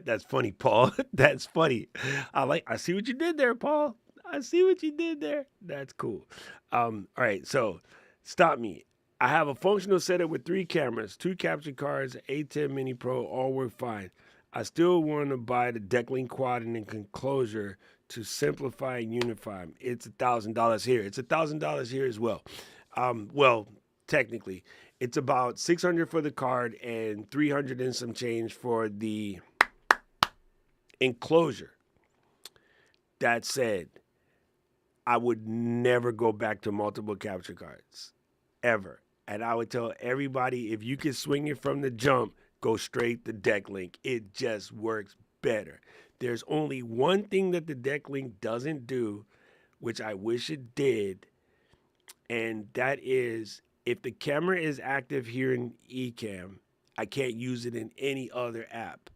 that's funny, Paul. That's funny. I see what you did there, Paul. I see what you did there. That's cool. All right, so stop me. I have a functional setup with 3 cameras, 2 capture cards, A10 Mini Pro, all work fine. I still want to buy the Decklink Quad and enclosure to simplify and unify them. It's $1,000 here. It's $1,000 here as well. Well, technically, It's about $600 for the card and $300 and some change for the enclosure. That said, I would never go back to multiple capture cards, ever. And I would tell everybody, if you can swing it from the jump, go straight to deck link. It just works better. There's only one thing that the deck link doesn't do, which I wish it did, and that is if the camera is active here in Ecamm, I can't use it in any other app.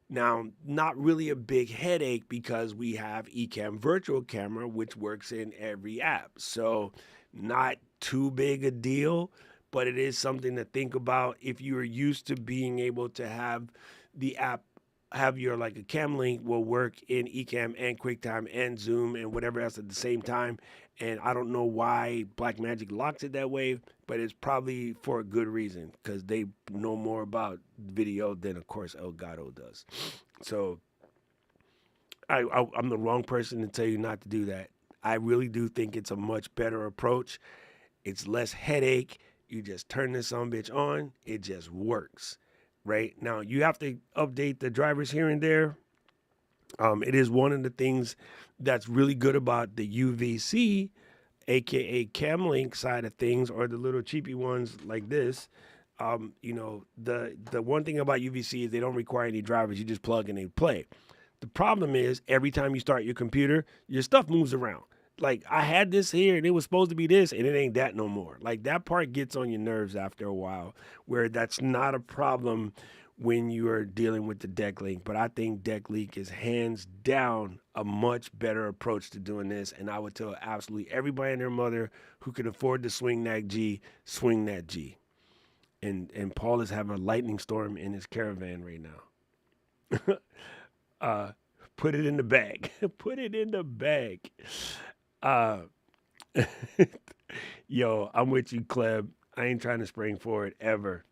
Now, not really a big headache because we have Ecamm Virtual Camera, which works in every app. So not too big a deal, but it is something to think about if you are used to being able to have the app have your like a cam link will work in Ecamm and QuickTime and Zoom and whatever else at the same time. And I don't know why Blackmagic locks it that way, but it's probably for a good reason because they know more about video than, of course, Elgato does. So I'm the wrong person to tell you not to do that. I really do think it's a much better approach. It's less headache. You just turn this bitch on. It just works. Right now, you have to update the drivers here and there. It is one of the things that's really good about the UVC, aka Camlink side of things, or the little cheapy ones like this. The one thing about UVC is they don't require any drivers. You just plug and they play. The problem is every time you start your computer, your stuff moves around. Like I had this here and it was supposed to be this and it ain't that no more. Like that part gets on your nerves after a while, where that's not a problem when you are dealing with the deck link. But I think deck link is hands down a much better approach to doing this. And I would tell absolutely everybody and their mother who can afford to swing that G, swing that G. And Paul is having a lightning storm in his caravan right now. Put it in the bag. Put it in the bag. Yo, I'm with you, Cleb. I ain't trying to spring forward ever.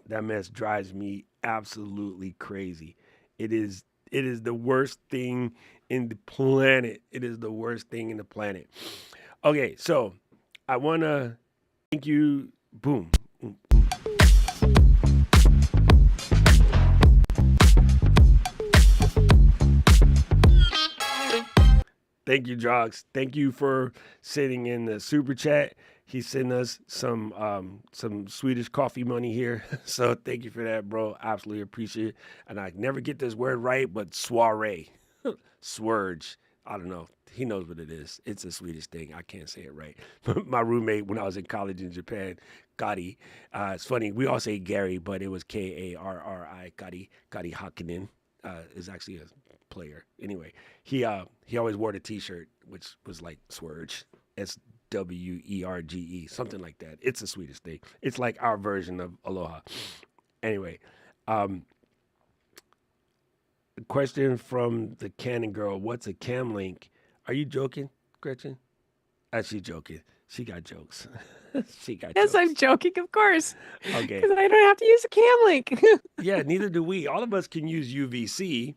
That mess drives me absolutely crazy. It is the worst thing in the planet. It is the worst thing in the planet. Okay, so I want to thank you. Boom. Thank you, Jox. Thank you for sitting in the super chat. He sent us some Swedish coffee money here. So thank you for that, bro. Absolutely appreciate it. And I never get this word right, but soiree. Swerge. I don't know. He knows what it is. It's a Swedish thing. I can't say it right. My roommate, when I was in college in Japan, Gary, it's funny. We all say Gary, but it was Karri. Gary Hakkinen is actually a player. Anyway, he always wore the T-shirt, which was like Swerge. SWERGE, something like that. It's a Swedish thing. It's like our version of Aloha. Anyway, the question from the Canon girl, what's a cam link? Are you joking, Gretchen? She's joking. She got jokes. She got Yes, jokes. I'm joking, of course. Okay. Because I don't have to use a cam link. Yeah, neither do we. All of us can use UVC,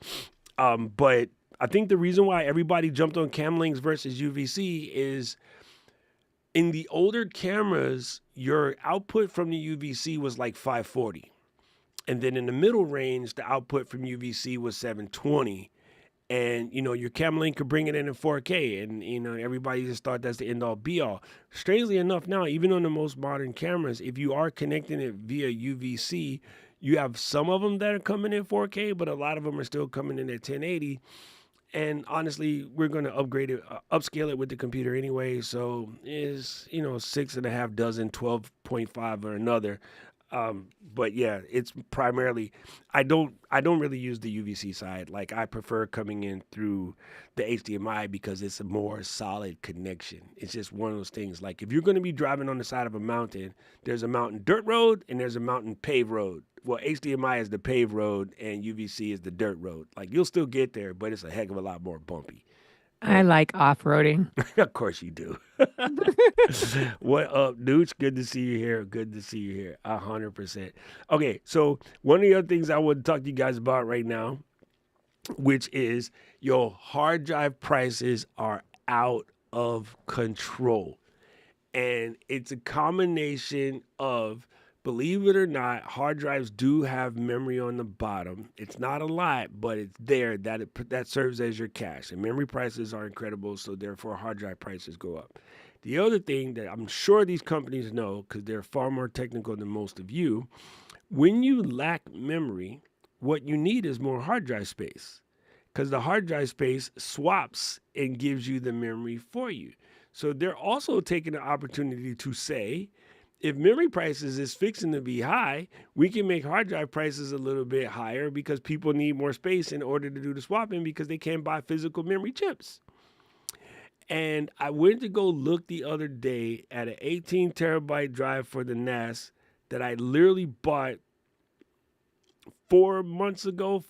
but I think the reason why everybody jumped on cam links versus UVC is in the older cameras, your output from the UVC was like 540. And then in the middle range, the output from UVC was 720. And, your cam link could bring it in 4K. And, everybody just thought that's the end all be all. Strangely enough now, even on the most modern cameras, if you are connecting it via UVC, you have some of them that are coming in 4K, but a lot of them are still coming in at 1080. And honestly, we're going to upgrade it, upscale it with the computer anyway. So is 6.5 dozen, 12.5 or another. But yeah, it's primarily, I don't really use the UVC side. Like I prefer coming in through the HDMI because it's a more solid connection. It's just one of those things. Like if you're going to be driving on the side of a mountain, there's a mountain dirt road and there's a mountain paved road. Well, HDMI is the paved road and UVC is the dirt road. Like you'll still get there, but it's a heck of a lot more bumpy. I like off-roading. Of course you do. What up, Nooch? Good to see you here. Good to see you here. 100%. Okay, so one of the other things I want to talk to you guys about right now, which is your hard drive prices are out of control. And it's a combination of, believe it or not, hard drives do have memory on the bottom. It's not a lot, but it's there that serves as your cache. And memory prices are incredible, so therefore hard drive prices go up. The other thing that I'm sure these companies know, because they're far more technical than most of you, when you lack memory, what you need is more hard drive space, because the hard drive space swaps and gives you the memory for you. So they're also taking the opportunity to say, if memory prices is fixing to be high, we can make hard drive prices a little bit higher because people need more space in order to do the swapping because they can't buy physical memory chips. And I went to go look the other day at an 18 terabyte drive for the NAS that I literally bought 5 months ago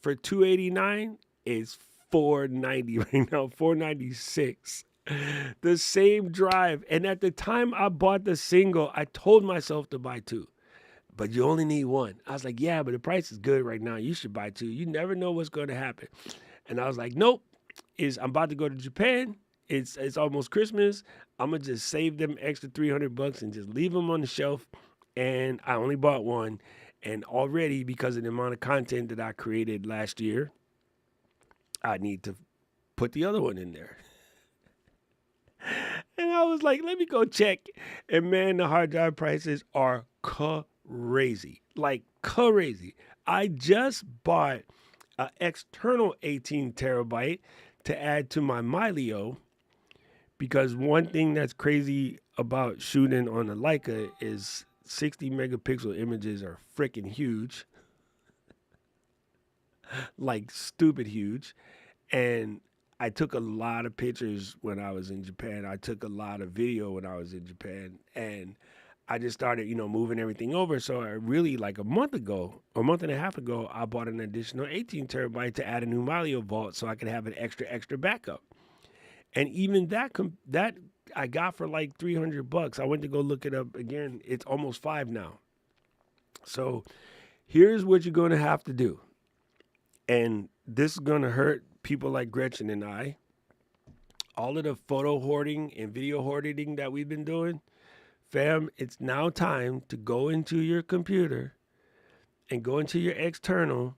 for $289. It's $490 right now, $496. The same drive. And at the time I bought the single, I told myself to buy two, but you only need one. I was like, yeah, but the price is good right now. You should buy two. You never know what's going to happen. And I was like, nope. I'm about to go to Japan. It's almost Christmas. I'm gonna just save them extra $300 and just leave them on the shelf. And I only bought one. And already, because of the amount of content that I created last year, I need to put the other one in there. And I was like, let me go check. And man, the hard drive prices are crazy. Like crazy. I just bought an external 18 terabyte to add to my Mylio, because one thing that's crazy about shooting on a Leica is 60 megapixel images are freaking huge. Like stupid huge. And I took a lot of pictures when I was in Japan. I took a lot of video when I was in Japan. And I just started, moving everything over. So I really, like a month and a half ago, I bought an additional 18 terabyte to add a new Mylio vault so I could have an extra backup. And even that I got for like $300. I went to go look it up again. It's almost $5 now. So here's what you're going to have to do. And this is going to hurt people like Gretchen and I. All of the photo hoarding and video hoarding that we've been doing, fam, it's now time to go into your computer and go into your external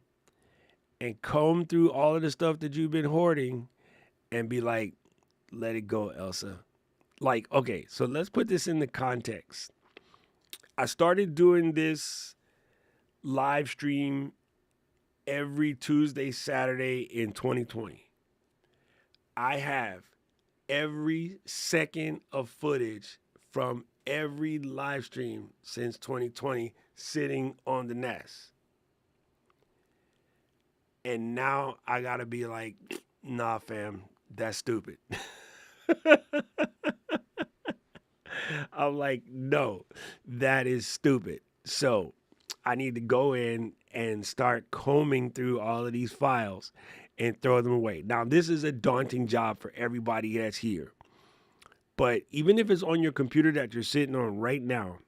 and comb through all of the stuff that you've been hoarding and be like, let it go, Elsa. Like, okay, so let's put this into context. I started doing this live stream every Tuesday, Saturday in 2020. I have every second of footage from every live stream since 2020 sitting on the NAS. And now I gotta be like, nah, fam, that's stupid. I'm like, no, that is stupid. So I need to go in and start combing through all of these files and throw them away. Now, this is a daunting job for everybody that's here. But even if it's on your computer that you're sitting on right now,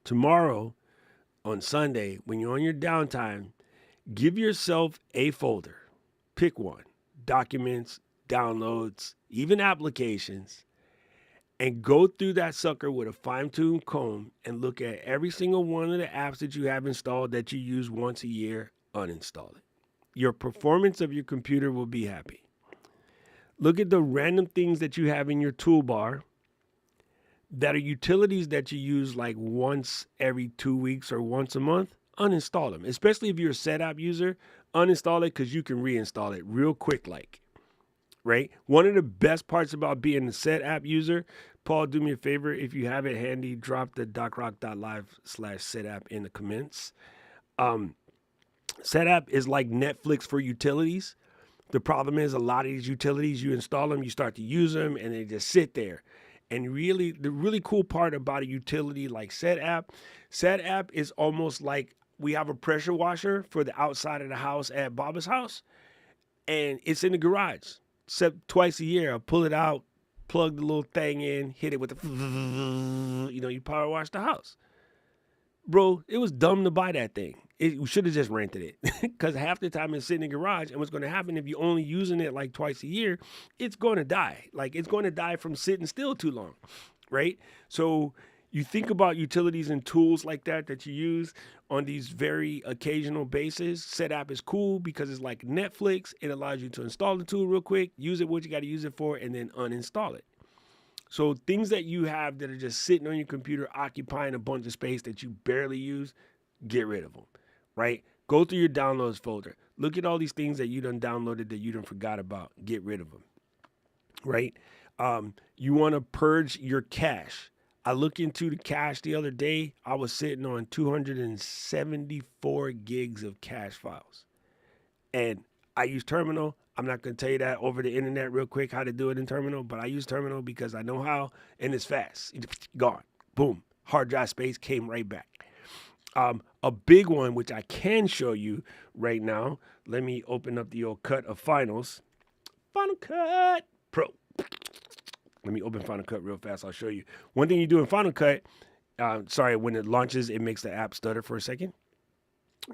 tomorrow on Sunday, when you're on your downtime, give yourself a folder. Pick one. Documents, downloads, even applications. And go through that sucker with a fine-tuned comb and look at every single one of the apps that you have installed that you use once a year, uninstall it. Your performance of your computer will be happy. Look at the random things that you have in your toolbar that are utilities that you use like once every 2 weeks or once a month. Uninstall them, especially if you're a SetApp user. Uninstall it because you can reinstall it real quick, like. Right? One of the best parts about being a SetApp user, Paul, do me a favor. If you have it handy, drop the docrock.live/SetApp in the comments. SetApp is like Netflix for utilities. The problem is a lot of these utilities, you install them, you start to use them, and they just sit there. And really, the really cool part about a utility like SetApp is almost like we have a pressure washer for the outside of the house at Baba's house, and it's in the garage. Except twice a year, I'll pull it out, plug the little thing in, hit it with the, you power wash the house. bro, it was dumb to buy that thing. We should have just rented it because half the time it's sitting in the garage. And what's going to happen if you're only using it like twice a year, it's going to die. Like it's going to die from sitting still too long, right? So you think about utilities and tools like that you use on these very occasional basis. Setapp is cool because it's like Netflix. It allows you to install the tool real quick, use it what you got to use it for, and then uninstall it. So things that you have that are just sitting on your computer occupying a bunch of space that you barely use, get rid of them, right? Go through your downloads folder. Look at all these things that you done downloaded that you done forgot about. Get rid of them, right? You want to purge your cache. I looked into the cache the other day. I was sitting on 274 gigs of cache files. And I use Terminal. I'm not going to tell you that over the internet real quick how to do it in Terminal, but I use Terminal because I know how, and it's fast. Gone. Boom. Hard drive space came right back. A big one, which I can show you right now. Let me open up the old cut of Finals. Final Cut Pro. Let me open Final Cut real fast. I'll show you. One thing you do in Final Cut, when it launches, it makes the app stutter for a second.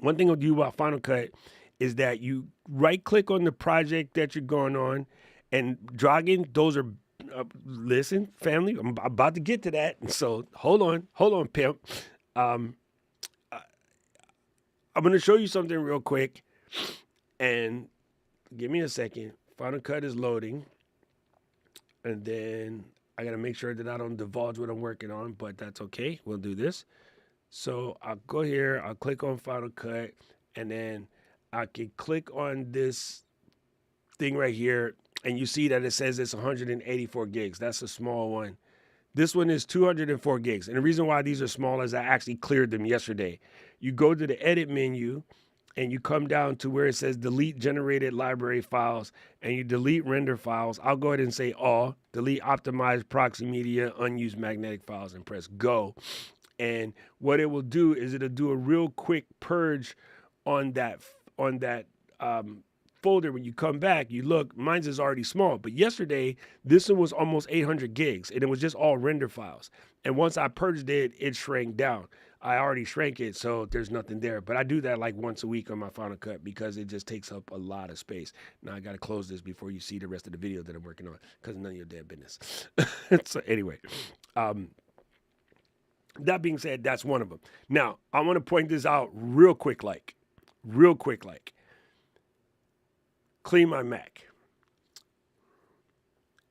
One thing I'll do about Final Cut is that you right click on the project that you're going on and drag in. Those are, listen, family, I'm about to get to that. So hold on, pimp. I'm going to show you something real quick and give me a second. Final Cut is loading. And then I got to make sure that I don't divulge what I'm working on, but that's okay. We'll do this. So I'll go here, I'll click on Final Cut, and then I can click on this thing right here, and you see that it says it's 184 gigs. That's a small one. This one is 204 gigs. And the reason why these are small is I actually cleared them yesterday. You go to the edit menu, and you come down to where it says delete generated library files, and you delete render files. I'll go ahead and say all, delete optimized proxy media, unused magnetic files, and press go. And what it will do is it'll do a real quick purge on that folder. When you come back, you look, mine's is already small, but yesterday this one was almost 800 gigs and it was just all render files. And once I purged it, it shrank down. I already shrank it, so there's nothing there. But I do that like once a week on my Final Cut because it just takes up a lot of space. Now I got to close this before you see the rest of the video that I'm working on because none of your damn business. So anyway, that being said, that's one of them. Now, I want to point this out real quick. Clean My Mac.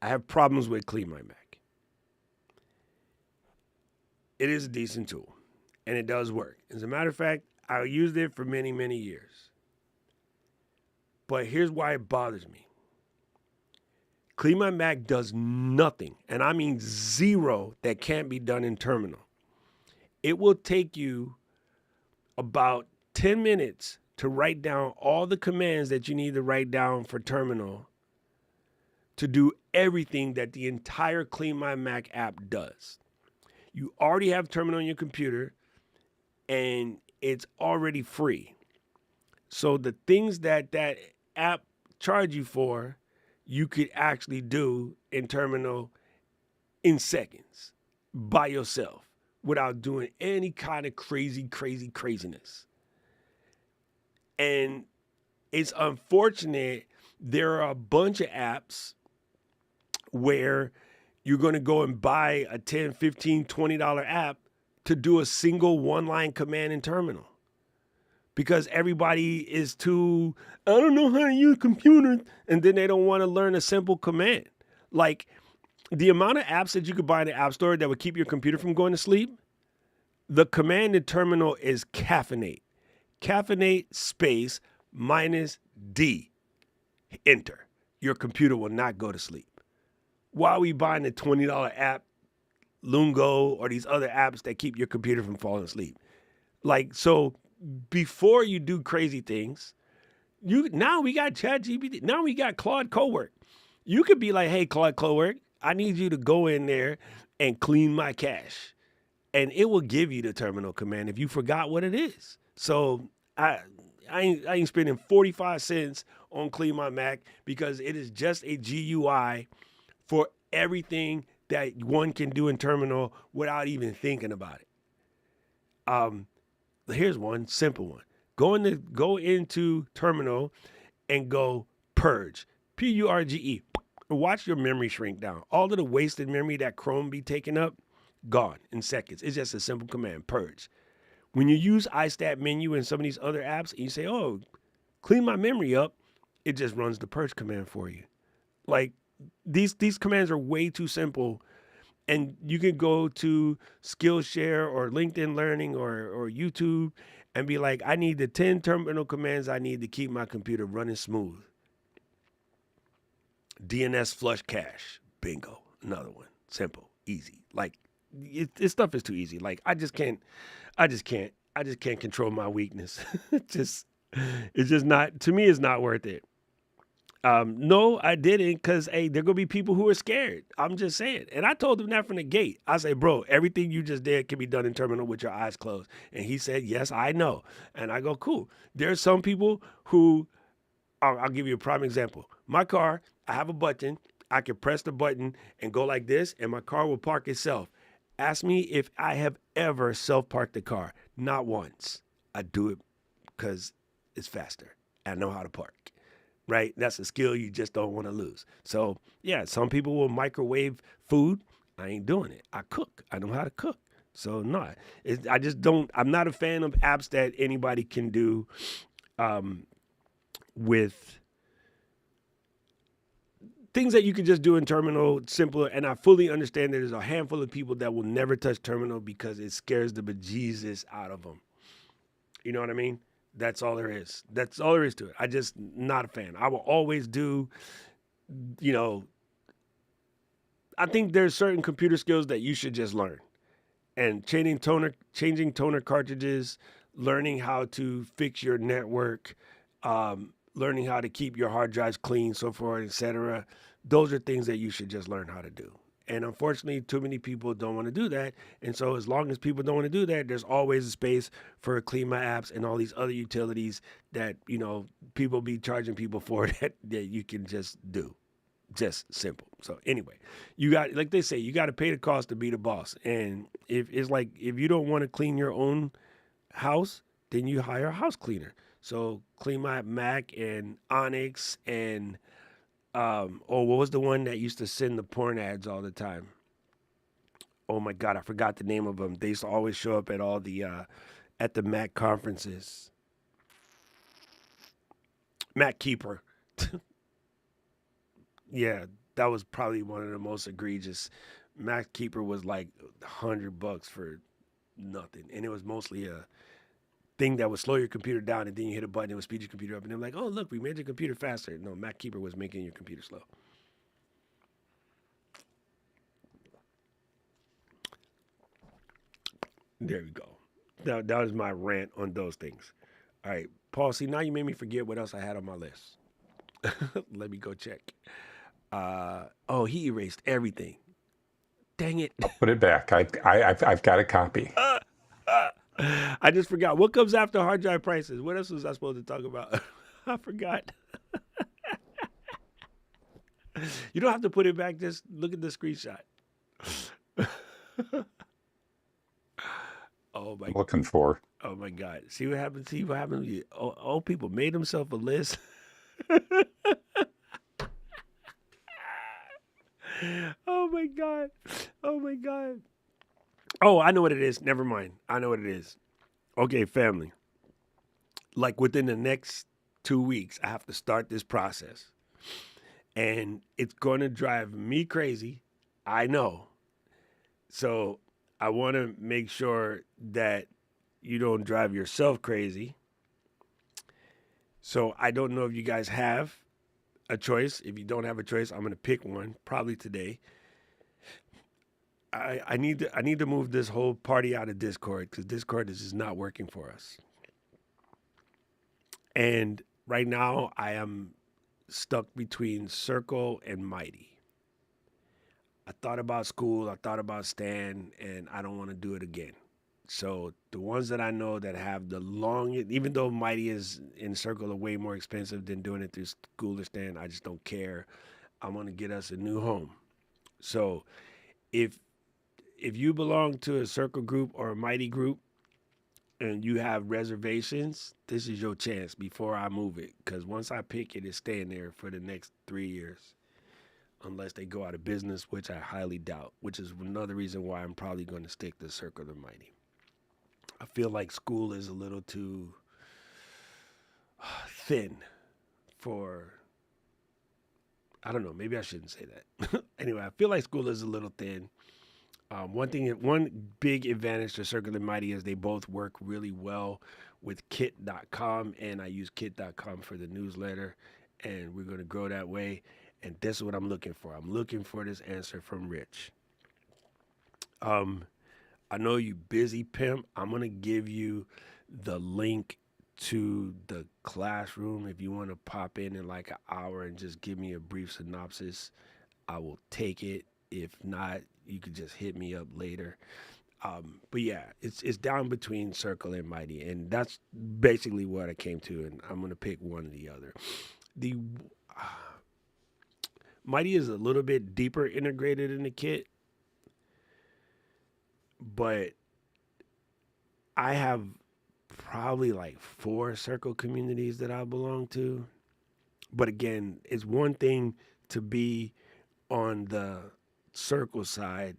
I have problems with Clean My Mac. It is a decent tool, and it does work. As a matter of fact, I used it for many, many years. But here's why it bothers me. Clean My Mac does nothing, and I mean zero, that can't be done in Terminal. It will take you about 10 minutes to write down all the commands that you need to write down for Terminal to do everything that the entire Clean My Mac app does. You already have Terminal on your computer and it's already free. So the things that that app charge you for, you could actually do in Terminal in seconds by yourself without doing any kind of craziness. And it's unfortunate there are a bunch of apps where you're going to go and buy a $10, $15, $20 app to do a single one-line command in Terminal. Because everybody is too, I don't know how to use computers, and then they don't want to learn a simple command. Like, the amount of apps that you could buy in the App Store that would keep your computer from going to sleep, the command in Terminal is caffeinate. Caffeinate space -D. Enter. Your computer will not go to sleep. Why are we buying the $20 app, Lungo, or these other apps that keep your computer from falling asleep? Like, so before you do crazy things, now we got ChatGPT. Now we got Claude Cowork. You could be like, hey, Claude Cowork, I need you to go in there and clean my cache. And it will give you the Terminal command if you forgot what it is. So I ain't spending 45 cents on Clean My Mac because it is just a GUI for everything that one can do in Terminal without even thinking about it. Here's one simple one. Go into terminal and go purge. Purge. Watch your memory shrink down. All of the wasted memory that Chrome be taking up, gone in seconds. It's just a simple command, purge. When you use iStat menu and some of these other apps, and you say, "Oh, clean my memory up," it just runs the purge command for you. Like these commands are way too simple, and you can go to Skillshare or LinkedIn Learning or YouTube and be like, "I need the 10 terminal commands I need to keep my computer running smooth." DNS flush cache, bingo, another one, simple, easy. Like this stuff is too easy. Like I just can't control my weakness. It's just not, to me, it's not worth it. No, I didn't, because, hey, there going to be people who are scared. I'm just saying. And I told him that from the gate. I say, bro, everything you just did can be done in terminal with your eyes closed. And he said, yes, I know. And I go, cool. There's some people who, I'll give you a prime example. My car, I have a button. I can press the button and go like this, and my car will park itself. Ask me if I have ever self-parked the car. Not once. I do it because it's faster. I know how to park. Right? That's a skill you just don't want to lose. So, yeah, some people will microwave food. I ain't doing it. I cook. I know how to cook. So, no, I just don't. I'm not a fan of apps that anybody can do with things that you can just do in terminal, simpler. And I fully understand that there's a handful of people that will never touch terminal because it scares the bejesus out of them. You know what I mean? That's all there is. That's all there is to it. I just not a fan. I will always do, I think there's certain computer skills that you should just learn. And changing toner cartridges, learning how to fix your network, learning how to keep your hard drives clean, so forth, etc. Those are things that you should just learn how to do. And unfortunately, too many people don't want to do that. And so as long as people don't want to do that, there's always a space for Clean My Apps and all these other utilities that, people be charging people for that you can just do. Just simple. So anyway, you got, like they say, you got to pay the cost to be the boss. And if you don't want to clean your own house, then you hire a house cleaner. So Clean My Mac and Onyx and what was the one that used to send the porn ads all the time? Oh my God, I forgot the name of them. They used to always show up at all the at the Mac conferences. Mac Keeper. Yeah, that was probably one of the most egregious. Mac Keeper was like $100 for nothing, and it was mostly a thing that would slow your computer down, and then you hit a button, it would speed your computer up, and they're like, "Oh, look, we made your computer faster." No, Mac Keeper was making your computer slow. There we go. That was my rant on those things. All right, Paul. See, now you made me forget what else I had on my list. Let me go check. He erased everything. Dang it. I'll put it back. I've got a copy. I just forgot. What comes after hard drive prices? What else was I supposed to talk about? I forgot. You don't have to put it back. Just look at the screenshot. Oh my! I'm looking for. Oh my God! See what happens. See what happens. Old people made themselves a list. Oh my God! Oh my God! Oh, I know what it is. Never mind. I know what it is. Okay, family. Like within the next 2 weeks, I have to start this process. And it's going to drive me crazy. I know. So I want to make sure that you don't drive yourself crazy. So I don't know if you guys have a choice. If you don't have a choice, I'm going to pick one, probably today. I need to move this whole party out of Discord because Discord is just not working for us. And right now I am stuck between Circle and Mighty. I thought about school, I thought about Stan, and I don't want to do it again. So the ones that I know that have the longest, even though Mighty is in Circle are way more expensive than doing it through school or Stan, I just don't care. I want to get us a new home. So if you belong to a Circle group or a Mighty group, and you have reservations, this is your chance before I move it. Because once I pick it, it's staying there for the next 3 years. Unless they go out of business, which I highly doubt, which is another reason why I'm probably going to stick to Circle of the Mighty. I feel like school is a little too thin for, I don't know, maybe I shouldn't say that. Anyway, I feel like school is a little thin. One big advantage to Circle of the Mighty is they both work really well with kit.com, and I use kit.com for the newsletter, and we're going to grow that way. And this is what I'm looking for. I'm looking for this answer from Rich. I know you busy, pimp. I'm going to give you the link to the classroom if you want to pop in like an hour and just give me a brief synopsis. I will take it. If not, you could just hit me up later. But yeah, it's down between Circle and Mighty, and that's basically what I came to, and I'm going to pick one or the other. The Mighty is a little bit deeper integrated in the kit, but I have probably like 4 Circle communities that I belong to. But again, it's one thing to be on the Circle side,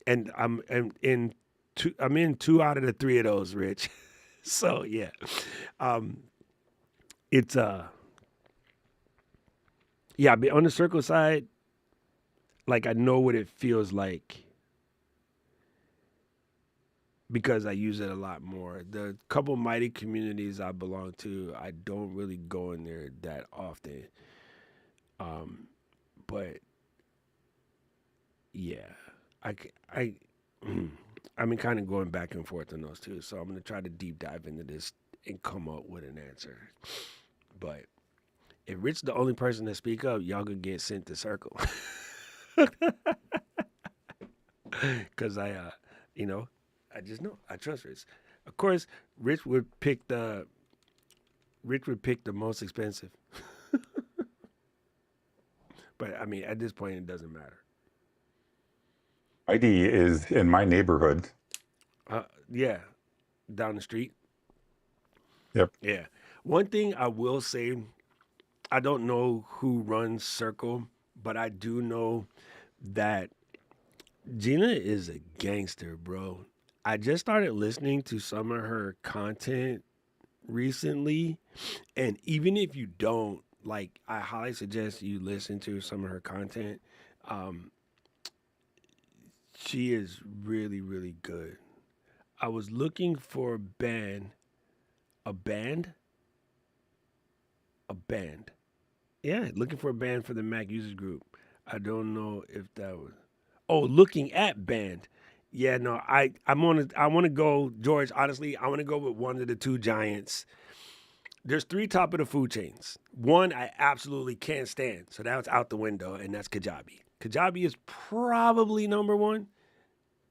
and I'm in 2 out of the 3 of those, Rich. So yeah, it's yeah, but on the Circle side, like I know what it feels like because I use it a lot more. The couple Mighty communities I belong to, I don't really go in there that often. But yeah, I I've been kind of going back and forth on those two, so I'm gonna try to deep dive into this and come up with an answer. But if Rich the only person to speak up, y'all could get sent to Circle. Cause I just know I trust Rich. Of course, Rich would pick the most expensive. But I mean, at this point, it doesn't matter. Mighty is in my neighborhood. Yeah, down the street. Yep. Yeah. One thing I will say, I don't know who runs Circle, but I do know that Gina is a gangster, bro. I just started listening to some of her content recently, and even if you don't, like, I highly suggest you listen to some of her content. She is really, really good. I was looking for a band. Yeah, looking for a band for the Mac users group. I don't know if that was. Oh, looking at band. Yeah, no, I want to go, George. Honestly, I want to go with one of the 2 giants. There's 3 top of the food chains. One I absolutely can't stand, so that's out the window, and that's Kajabi. Kajabi is probably number 1,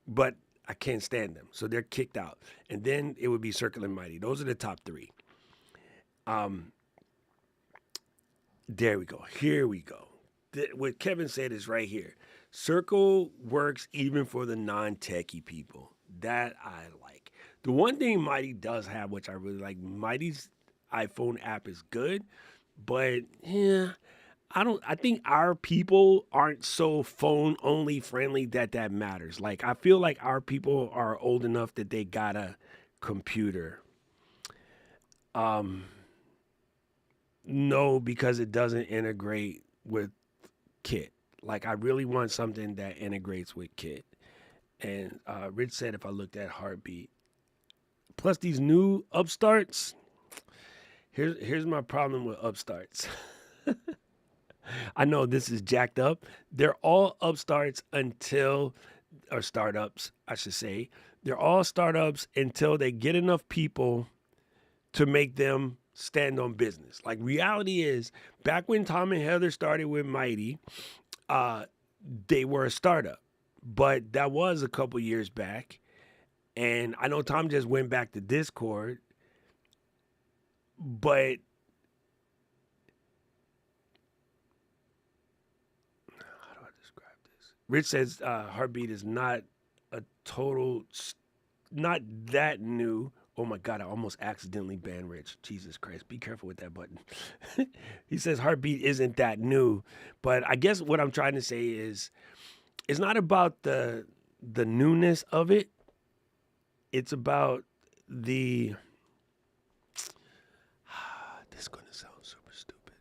but I can't stand them, so they're kicked out. And then it would be Circle and Mighty. Those are the top 3. There we go. Here we go. What Kevin said is right here. Circle works even for the non-techie people. That I like. The one thing Mighty does have, which I really like, Mighty's iPhone app is good, but yeah, I think our people aren't so phone only friendly that matters. Like, I feel like our people are old enough that they got a computer. No, because it doesn't integrate with Kit. Like, I really want something that integrates with Kit. And Rich said if I looked at Heartbeat. Plus these new upstarts. Here's my problem with upstarts. I know this is jacked up. They're all upstarts or startups, I should say. They're all startups until they get enough people to make them stand on business. Like, reality is, back when Tom and Heather started with Mighty, they were a startup, but that was a couple years back. And I know Tom just went back to Discord, but how do I describe this? Rich says Heartbeat is not a total, not that new Oh my God, I almost accidentally banned Rich. Jesus Christ, be careful with that button. He says heartbeat isn't that new. But I guess what I'm trying to say is it's not about the newness of it. It's about the this is gonna sound super stupid.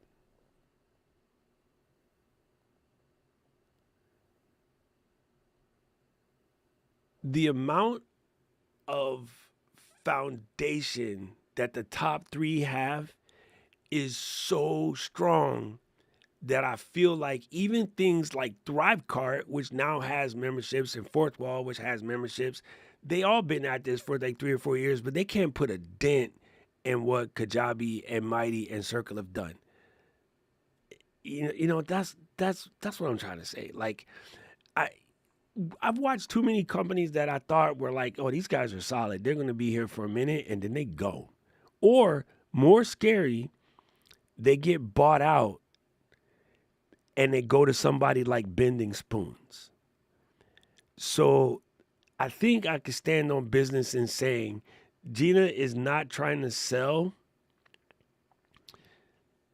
The amount of foundation that the top three have is so strong that I feel like even things like Thrivecart, which now has memberships, and Fourth Wall, which has memberships, they all been at this for like 3 or 4 years, but they can't put a dent in what Kajabi and Mighty and Circle have done. You know that's what I'm trying to say. Like I've watched too many companies that I thought were like, oh, these guys are solid. They're going to be here for a minute and then they go. Or more scary, they get bought out and they go to somebody like Bending Spoons. So I think I could stand on business in saying Gina is not trying to sell.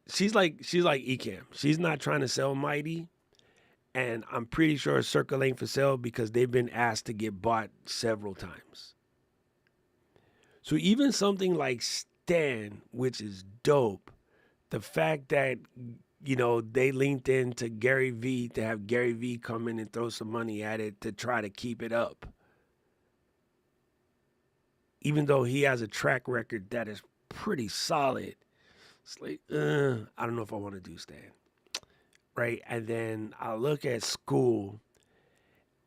She's like Ecamm. She's not trying to sell Mighty. And I'm pretty sure Circle ain't for sale because they've been asked to get bought several times. So even something like Stan, which is dope, the fact that, you know, they linked into Gary Vee to have Gary Vee come in and throw some money at it to try to keep it up. Even though he has a track record that is pretty solid, it's like, I don't know if I want to do Stan. Right? And then I look at school,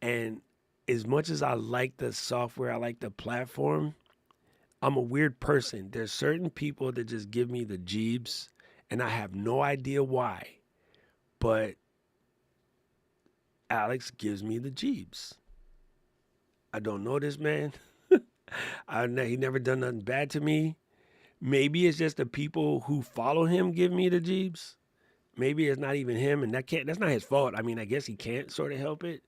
and as much as I like the software, I like the platform, I'm a weird person. There's certain people that just give me the jeebs, and I have no idea why. But Alex gives me the jeebs. I don't know this man. He never done nothing bad to me. Maybe it's just the people who follow him give me the jeebs. Maybe it's not even him, and that's not his fault. I mean, I guess he can't sort of help it.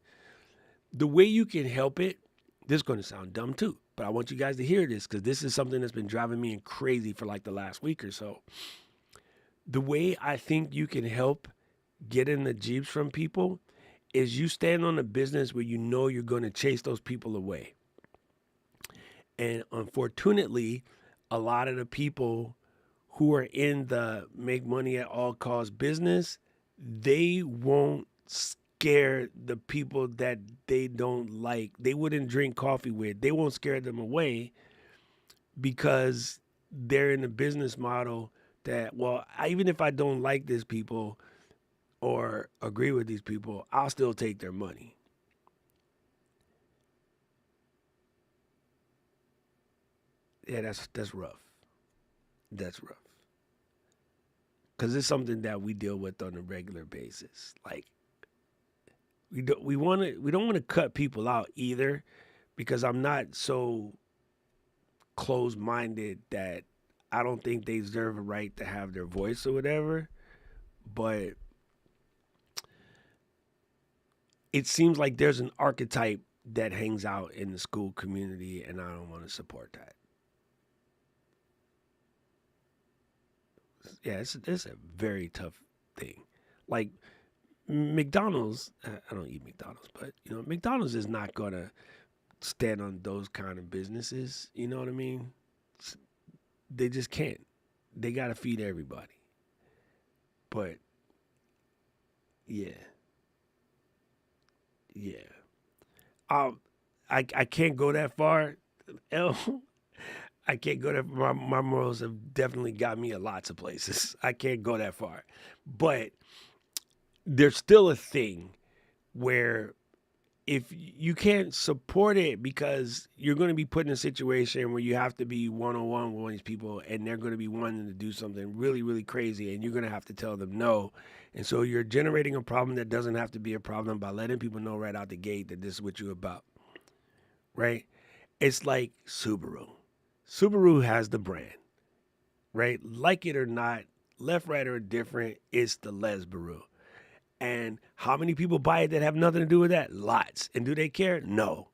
The way you can help it, this is going to sound dumb too, but I want you guys to hear this because this is something that's been driving me crazy for like the last week or so. The way I think you can help get in the jeeps from people is you stand on a business where you know you're going to chase those people away. And unfortunately, a lot of the people who are in the make money at all costs business, they won't scare the people that they don't like. They wouldn't drink coffee with. They won't scare them away because they're in a business model that, well, even if I don't like these people or agree with these people, I'll still take their money. Yeah, that's rough. That's rough. Because it's something that we deal with on a regular basis. Like, we don't want to cut people out either, because I'm not so closed-minded that I don't think they deserve a right to have their voice or whatever. But it seems like there's an archetype that hangs out in the school community, and I don't want to support that. Yeah, it's a very tough thing. Like McDonald's, I don't eat McDonald's, but you know, McDonald's is not gonna stand on those kind of businesses. You know what I mean? They just can't. They gotta feed everybody. But yeah. I can't go that far. I can't go that far. My morals have definitely got me at lots of places. I can't go that far. But there's still a thing where if you can't support it because you're going to be put in a situation where you have to be one-on-one with one of these people and they're going to be wanting to do something really, really crazy and you're going to have to tell them no. And so you're generating a problem that doesn't have to be a problem by letting people know right out the gate that this is what you're about, right? It's like Subaru. Subaru has the brand, right? Like it or not, left, right, or indifferent, it's the Lesbaru. And how many people buy it that have nothing to do with that? Lots. And do they care? No.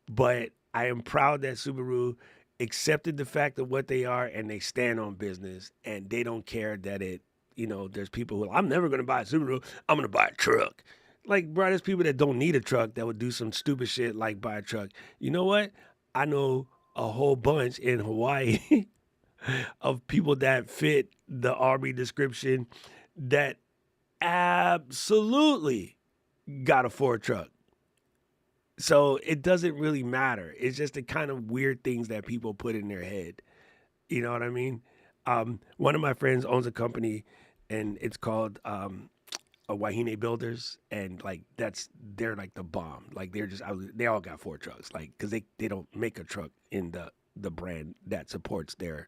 But I am proud that Subaru accepted the fact of what they are, and they stand on business, and they don't care that it, there's people who, I'm never going to buy a Subaru, I'm going to buy a truck. Like, bro, there's people that don't need a truck that would do some stupid shit like buy a truck. You know what? I know a whole bunch in Hawaii of people that fit the Army description that absolutely got a Ford truck. So it doesn't really matter. It's just the kind of weird things that people put in their head. You know what I mean? One of my friends owns a company, and it's called Wahine Builders, and like they're like the bomb. Like they all got Ford trucks, like because they don't make a truck in the brand that supports their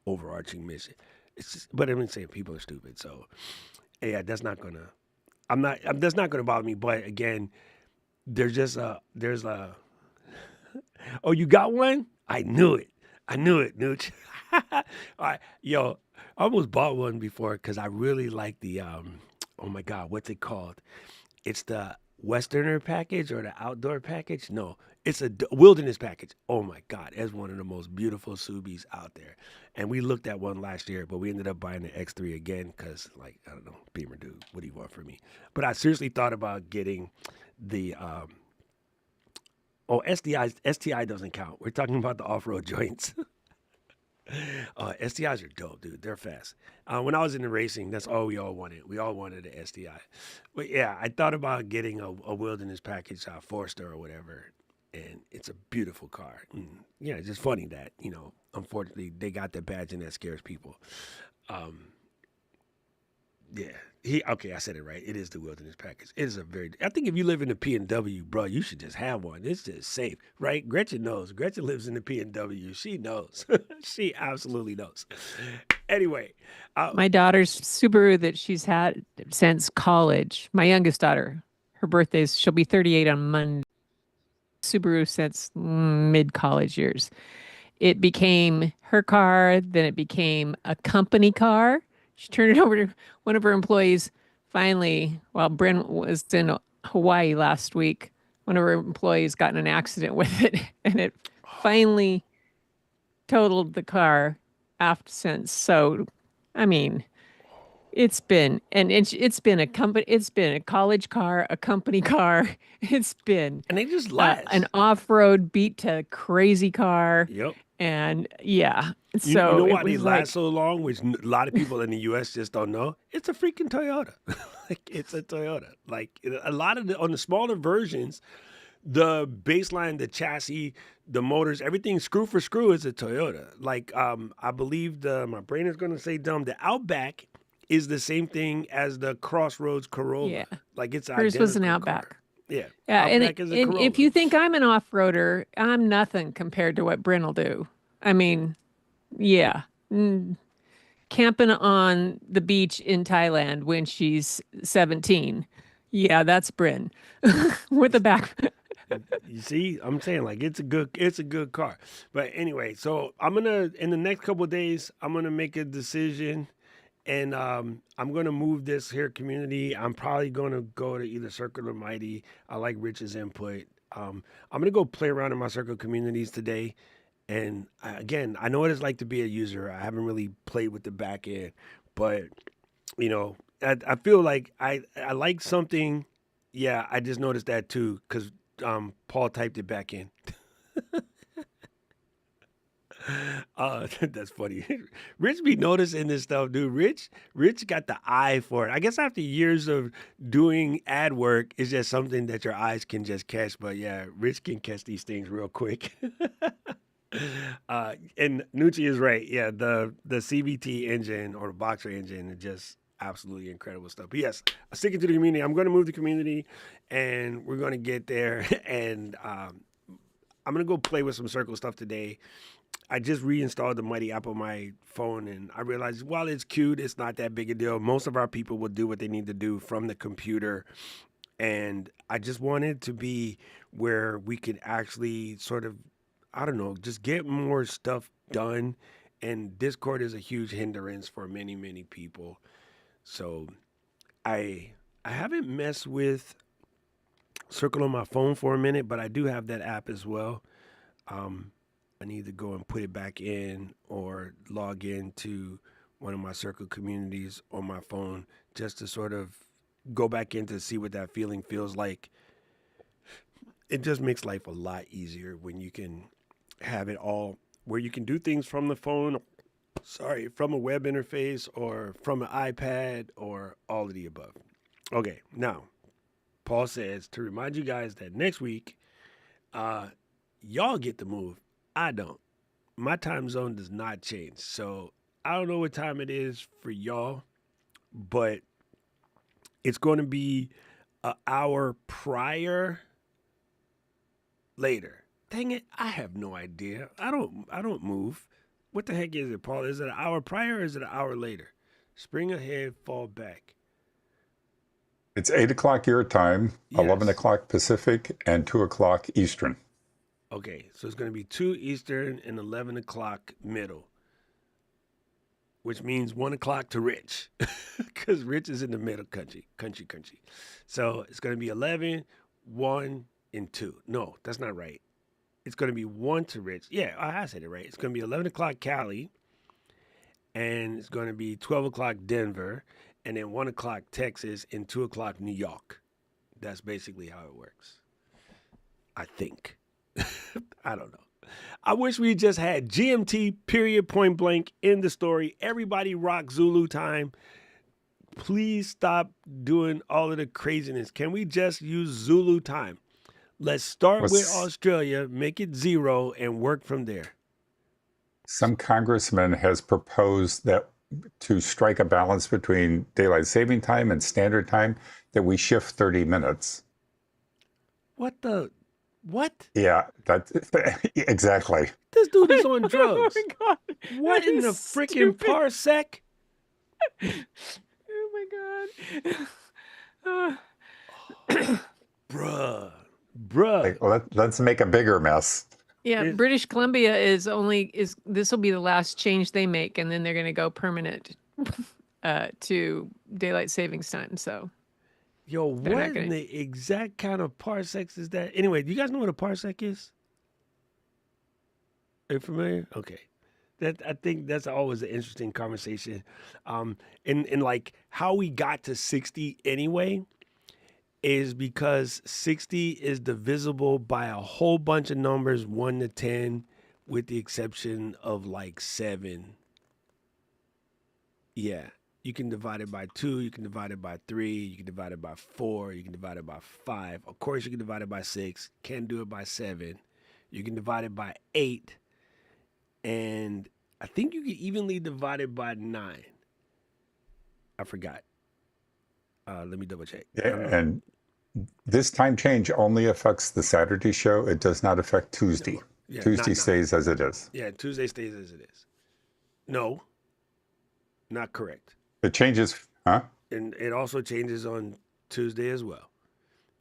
overarching mission. It's just, but I'm saying people are stupid. So yeah, that's not gonna bother me. But again, there's a oh, you got one? I knew it, Nooch. All right, yo, I almost bought one before because I really like the oh my God, what's it called? It's the Westerner package or the outdoor package? No, it's a wilderness package. Oh my God, it's one of the most beautiful Subis out there. And we looked at one last year, but we ended up buying the X3 again because, like, I don't know, Beamer dude, what do you want from me? But I seriously thought about getting the STI doesn't count. We're talking about the off-road joints. STIs are dope, dude. They're fast. When I was in the racing, that's all we all wanted. We all wanted an STI. But yeah, I thought about getting a wilderness package, Forester or whatever, and it's a beautiful car. And, yeah, it's just funny that, unfortunately, they got that badge and that scares people. Yeah. Okay, I said it right. It is the wilderness package. It is I think if you live in the PNW, bro, you should just have one. It's just safe, right? Gretchen knows. Gretchen lives in the PNW. She knows. She absolutely knows. Anyway. My daughter's Subaru that she's had since college, my youngest daughter, her birthday's, she'll be 38 on Monday. Subaru since mid-college years. It became her car, then it became a company car. She turned it over to one of her employees. Finally, while Bryn was in Hawaii last week, one of her employees got in an accident with it, and it finally totaled the car after since. So, I mean, it's been a college car, a company car. It's been and they just last. An off-road beat to crazy car. Yep. And yeah, so you know why it they was last so long, which a lot of people in the U.S. just don't know? It's a freaking Toyota. Like, it's a Toyota. Like, a lot of on the smaller versions, the baseline, the chassis, the motors, everything screw for screw is a Toyota. Like, I believe my brain is going to say dumb. The Outback is the same thing as the Crossroads Corolla. Yeah. Like, it's hers was an identical Outback. car. Yeah. Yeah, Outback and is a Corolla. if you think I'm an off-roader, I'm nothing compared to what Bryn will do. I mean, yeah. Camping on the beach in Thailand when she's 17. Yeah, that's Bryn. With a back. You see, I'm saying, like, it's a good car. But anyway, so in the next couple of days, I'm gonna make a decision, and I'm gonna move this here community. I'm probably gonna go to either Circle or Mighty. I like Rich's input. I'm gonna go play around in my Circle communities today. And again, I know what it's like to be a user. I haven't really played with the back end, but I feel like I like something. Yeah, I just noticed that too because Paul typed it back in. That's funny. Rich be noticing this stuff, dude. Rich got the eye for it. I guess after years of doing ad work, it's just something that your eyes can just catch. But yeah, Rich can catch these things real quick. And Nucci is right. Yeah, the CVT engine or the Boxer engine is just absolutely incredible stuff. But yes, sticking to the community. I'm going to move the community, and we're going to get there. And I'm going to go play with some Circle stuff today. I just reinstalled the Mighty app on my phone, and I realized while it's cute, it's not that big a deal. Most of our people will do what they need to do from the computer. And I just wanted to be where we could actually sort of, I don't know, just get more stuff done. And Discord is a huge hindrance for many, many people. So I haven't messed with Circle on my phone for a minute, but I do have that app as well. I need to go and put it back in or log into one of my circle communities on my phone just to sort of go back in to see what that feeling feels like. It just makes life a lot easier when you can have it all where you can do things from the phone, from a web interface or from an iPad or all of the above. Okay, now, Paul says to remind you guys that next week, y'all get to move. I don't. My time zone does not change. So I don't know what time it is for y'all, but it's going to be an hour prior later. Dang it, I have no idea. I don't move. What the heck is it, Paul? Is it an hour prior or is it an hour later? Spring ahead, fall back. It's 8 o'clock your time, Yes. 11 o'clock Pacific, and 2 o'clock Eastern. Okay, so it's going to be 2 Eastern and 11 o'clock middle, which means 1 o'clock to Rich, because Rich is in the middle country. So it's going to be 11, 1, and 2. No, that's not right. It's going to be 1 to Rich. Yeah, I said it right. It's going to be 11 o'clock Cali, and it's going to be 12 o'clock Denver, and then 1 o'clock Texas, and 2 o'clock New York. That's basically how it works, I think. I don't know. I wish we just had GMT, period, point blank, in the story. Everybody rock Zulu time. Please stop doing all of the craziness. Can we just use Zulu time? Let's start with Australia, make it 0, and work from there. Some congressman has proposed that to strike a balance between daylight saving time and standard time, that we shift 30 minutes. What? Yeah, that's exactly. This dude is on drugs. Oh my God. What That in the is freaking stupid. parsec? Oh my God. Bruh. Like, let's make a bigger mess. Yeah, British Columbia is this will be the last change they make, and then they're going to go permanent to daylight savings time. So, Yo, They're not what gonna- in the exact kind of parsecs is that? Anyway, do you guys know what a parsec is? Are you familiar? Okay. I think that's always an interesting conversation. In like how we got to 60 anyway is because 60 is divisible by a whole bunch of numbers, 1 to 10, with the exception of like 7. Yeah. You can divide it by 2, you can divide it by 3, you can divide it by 4, you can divide it by 5. Of course, you can divide it by 6, can't do it by 7. You can divide it by 8, and I think you can evenly divide it by 9. I forgot. Let me double check. Yeah, and this time change only affects the Saturday show. It does not affect Tuesday. Yeah, Tuesday not- stays as it is. Yeah, Tuesday stays as it is. No, not correct. It changes, huh? And it also changes on Tuesday as well.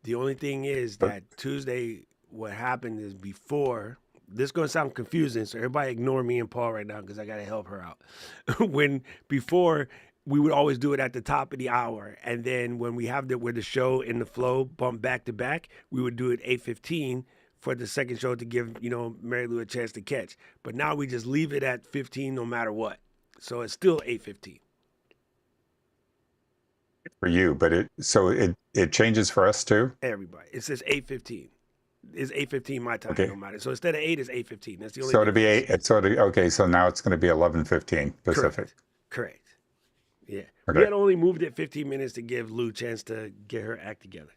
The only thing is that Tuesday, what happened is before, this is going to sound confusing, so everybody ignore me and Paul right now because I got to help her out. Before, we would always do it at the top of the hour, and then when we have where the show and the flow bump back to back, we would do it 8:15 for the second show to give, Mary Lou a chance to catch. But now we just leave it at 15 no matter what. So it's still 8:15. For you, but it changes for us too. Everybody. It says 8:15. It's 8:15 my time, Okay. no matter. So instead of 8, it's 8:15. That's the only So to be difference. okay. So now it's going to be 11:15 Pacific. Correct. Yeah. Okay. We had only moved it 15 minutes to give Lou a chance to get her act together.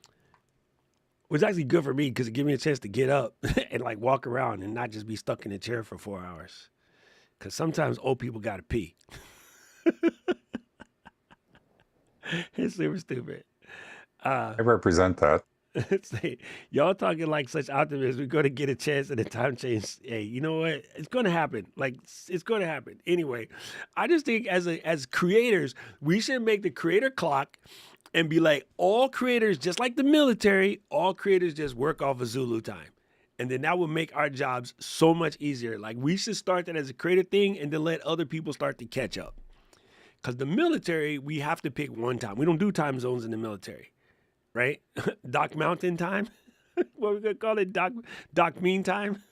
It was actually good for me because it gave me a chance to get up and like walk around and not just be stuck in a chair for 4 hours. Because sometimes old people got to pee. It's super stupid. I represent that. Y'all talking like such optimists. We're going to get a chance at a time change. Hey, you know what? It's going to happen. Like, it's going to happen. Anyway, I just think as creators, we should make the creator clock and be like, all creators, just like the military, all creators just work off of Zulu time. And then that would make our jobs so much easier. Like, we should start that as a creator thing and then let other people start to catch up. Because the military, we have to pick one time. We don't do time zones in the military. Right? Doc Mountain time? What we gonna call it? Doc Mean time?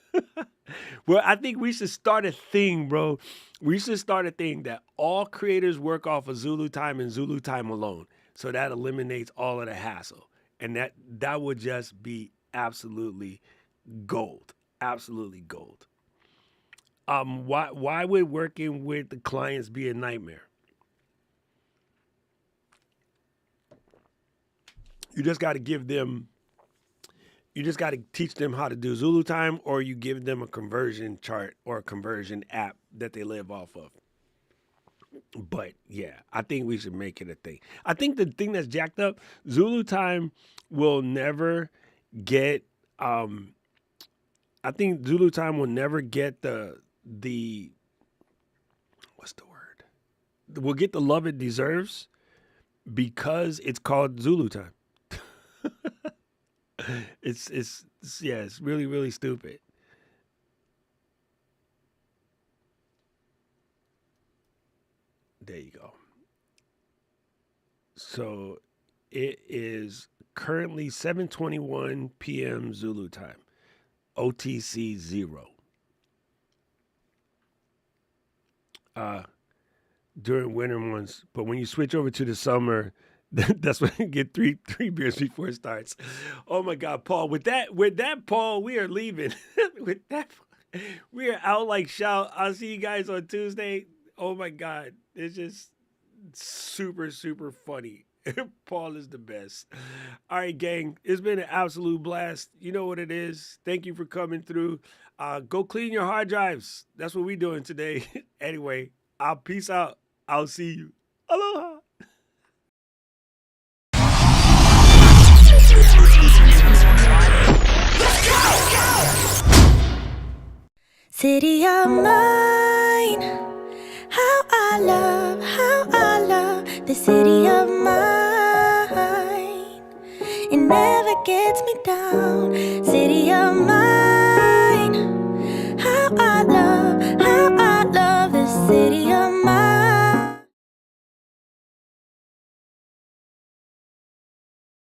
Well, I think we should start a thing, bro. We should start a thing that all creators work off of Zulu time and Zulu time alone. So that eliminates all of the hassle. And that would just be absolutely gold. Absolutely gold. Why would working with the clients be a nightmare? You just got to teach them how to do Zulu time, or you give them a conversion chart or a conversion app that they live off of. But yeah, I think we should make it a thing. I think the thing that's jacked up, Zulu time will never get I think Zulu time will never get the what's the word? Will get the love it deserves because it's called Zulu time. It's really, really stupid. There you go. So it is currently 7:21 p.m. Zulu time. OTC 0. During winter months, but when you switch over to the summer, that's when you get three beers before it starts. Oh my God, Paul! With that, Paul, we are leaving. With that, we are out like shout. I'll see you guys on Tuesday. Oh my God, it's just super, super funny. Paul is the best. All right, gang, it's been an absolute blast. You know what it is. Thank you for coming through. Go clean your hard drives. That's what we're doing today. Anyway, I'll peace out. I'll see you. Aloha. City of mine, how I love the city of mine. It never gets me down. City of mine, how I love the city